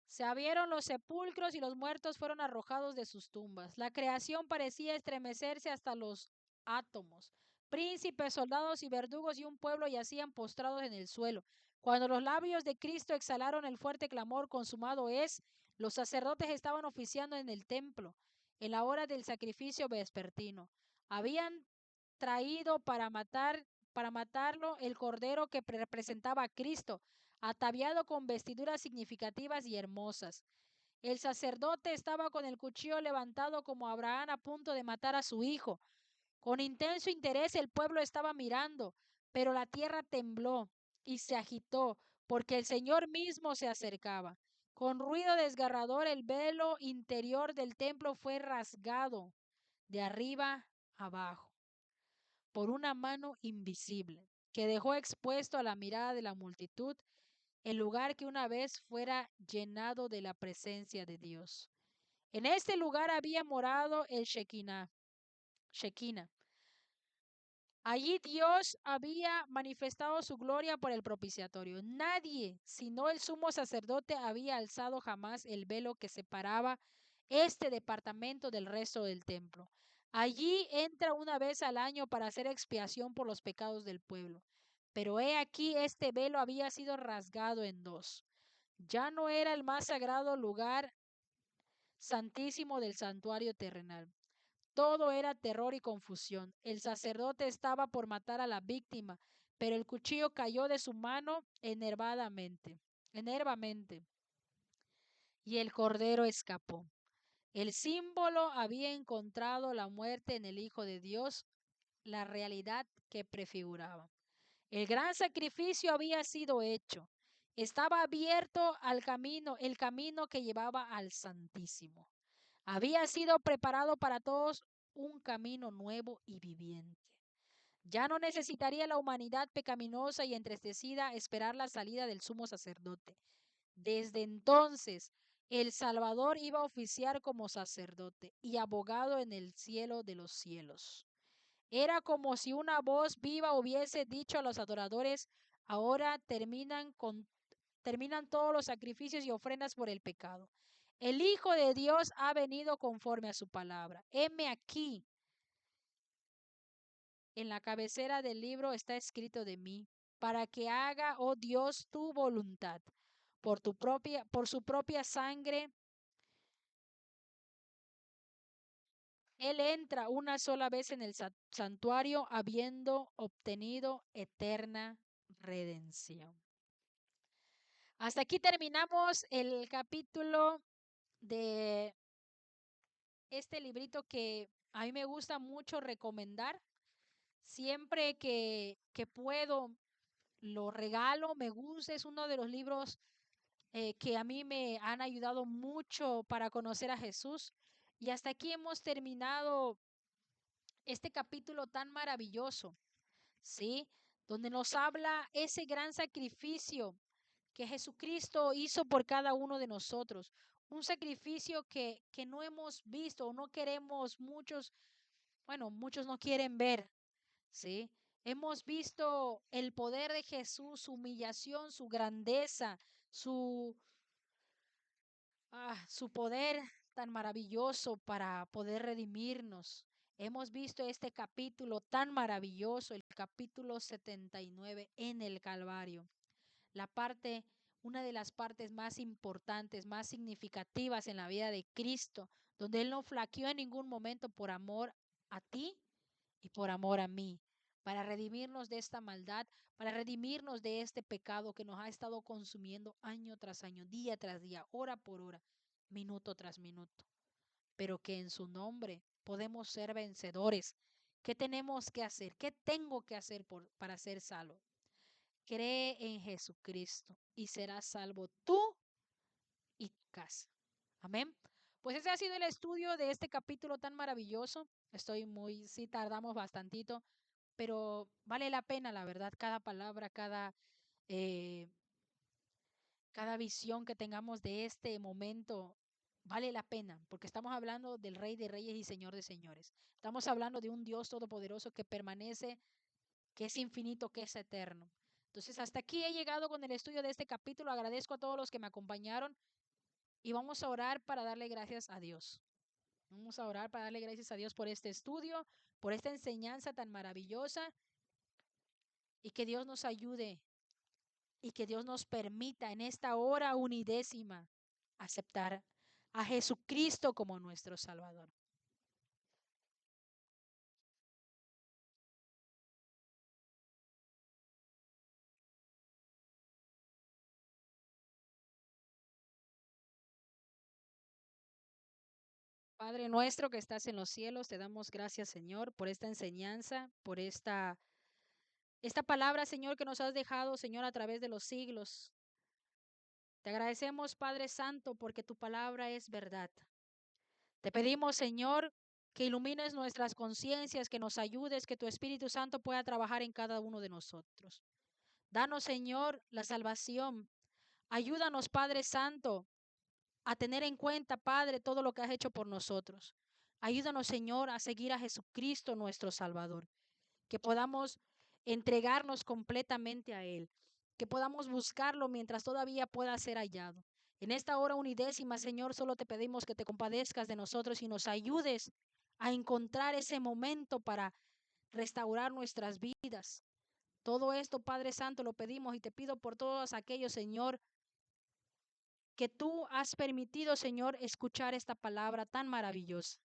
Se abrieron los sepulcros y los muertos fueron arrojados de sus tumbas. La creación parecía estremecerse hasta los átomos. Príncipes, soldados y verdugos y un pueblo yacían postrados en el suelo. Cuando los labios de Cristo exhalaron el fuerte clamor, consumado es, los sacerdotes estaban oficiando en el templo, en la hora del sacrificio vespertino. Habían traído para matarlo el cordero que representaba a Cristo, ataviado con vestiduras significativas y hermosas. El sacerdote estaba con el cuchillo levantado como Abraham a punto de matar a su hijo. Con intenso interés el pueblo estaba mirando, pero la tierra tembló y se agitó porque el Señor mismo se acercaba. Con ruido desgarrador el velo interior del templo fue rasgado de arriba abajo por una mano invisible que dejó expuesto a la mirada de la multitud el lugar que una vez fuera llenado de la presencia de Dios. En este lugar había morado el Shekinah. Allí Dios había manifestado su gloria por el propiciatorio. Nadie, sino el sumo sacerdote, había alzado jamás el velo que separaba este departamento del resto del templo. Allí entra una vez al año para hacer expiación por los pecados del pueblo. Pero he aquí este velo había sido rasgado en dos. Ya no era el más sagrado lugar santísimo del santuario terrenal. Todo era terror y confusión. El sacerdote estaba por matar a la víctima, pero el cuchillo cayó de su mano enervamente, y el cordero escapó. El símbolo había encontrado la muerte en el Hijo de Dios, la realidad que prefiguraba. El gran sacrificio había sido hecho. Estaba abierto el camino que llevaba al Santísimo. Había sido preparado para todos un camino nuevo y viviente. Ya no necesitaría la humanidad pecaminosa y entristecida esperar la salida del sumo sacerdote. Desde entonces, el Salvador iba a oficiar como sacerdote y abogado en el cielo de los cielos. Era como si una voz viva hubiese dicho a los adoradores, ahora terminan todos los sacrificios y ofrendas por el pecado. El Hijo de Dios ha venido conforme a su palabra. Heme aquí. En la cabecera del libro está escrito de mí, para que haga, oh Dios, tu voluntad. Por su propia sangre, Él entra una sola vez en el santuario, habiendo obtenido eterna redención. Hasta aquí terminamos el capítulo de este librito que a mí me gusta mucho recomendar. Siempre que puedo, lo regalo, me gusta, es uno de los libros que a mí me han ayudado mucho para conocer a Jesús. Y hasta aquí hemos terminado este capítulo tan maravilloso, ¿sí? Donde nos habla ese gran sacrificio que Jesucristo hizo por cada uno de nosotros. Un sacrificio que no hemos visto o no queremos muchos, bueno, muchos no quieren ver, ¿sí? Hemos visto el poder de Jesús, su humillación, su grandeza, su poder tan maravilloso para poder redimirnos. Hemos visto este capítulo tan maravilloso, el capítulo 79 en el Calvario. La parte, una de las partes más importantes, más significativas en la vida de Cristo, donde Él no flaqueó en ningún momento por amor a ti y por amor a mí, para redimirnos de esta maldad, para redimirnos de este pecado que nos ha estado consumiendo año tras año, día tras día, hora por hora, minuto tras minuto. pero que en su nombre podemos ser vencedores. ¿Qué tenemos que hacer? ¿Qué tengo que hacer para ser salvo? Cree en Jesucristo y serás salvo tú y tu casa. Amén. Pues ese ha sido el estudio de este capítulo tan maravilloso. Sí tardamos bastantito, pero vale la pena, la verdad, cada palabra, eh, cada visión que tengamos de este momento vale la pena, porque estamos hablando del Rey de Reyes y Señor de Señores. Estamos hablando de un Dios todopoderoso que permanece, que es infinito, que es eterno. Entonces, hasta aquí he llegado con el estudio de este capítulo. Agradezco a todos los que me acompañaron y vamos a orar para darle gracias a Dios. Vamos a orar para darle gracias a Dios por este estudio, por esta enseñanza tan maravillosa y que Dios nos ayude y que Dios nos permita en esta hora unidécima aceptar a Jesucristo como nuestro Salvador. Padre nuestro que estás en los cielos, te damos gracias, Señor, por esta enseñanza, por esta palabra, Señor, que nos has dejado, Señor, a través de los siglos. Te agradecemos, Padre Santo, porque tu palabra es verdad. Te pedimos, Señor, que ilumines nuestras conciencias, que nos ayudes, que tu Espíritu Santo pueda trabajar en cada uno de nosotros. Danos, Señor, la salvación. Ayúdanos, Padre Santo, a tener en cuenta, Padre, todo lo que has hecho por nosotros. Ayúdanos, Señor, a seguir a Jesucristo, nuestro Salvador. Que podamos entregarnos completamente a Él. Que podamos buscarlo mientras todavía pueda ser hallado. En esta hora unidécima, Señor, solo te pedimos que te compadezcas de nosotros y nos ayudes a encontrar ese momento para restaurar nuestras vidas. Todo esto, Padre Santo, lo pedimos y te pido por todos aquellos, Señor, que tú has permitido, Señor, escuchar esta palabra tan maravillosa.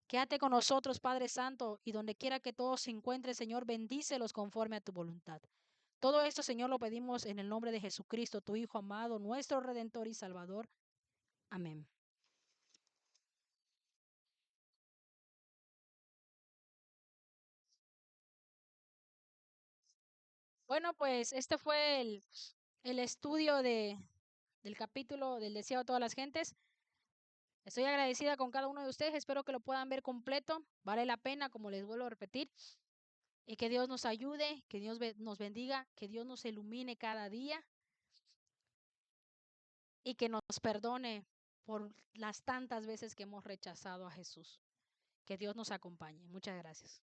Quédate con nosotros, Padre Santo, y donde quiera que todos se encuentren, Señor, bendícelos conforme a tu voluntad. Todo esto, Señor, lo pedimos en el nombre de Jesucristo, tu Hijo amado, nuestro Redentor y Salvador. Amén. Bueno, pues este fue el estudio del capítulo del deseo a todas las gentes. Estoy agradecida con cada uno de ustedes. Espero que lo puedan ver completo. Vale la pena, como les vuelvo a repetir. Y que Dios nos ayude, que Dios nos bendiga, que Dios nos ilumine cada día y que nos perdone por las tantas veces que hemos rechazado a Jesús. Que Dios nos acompañe. Muchas gracias.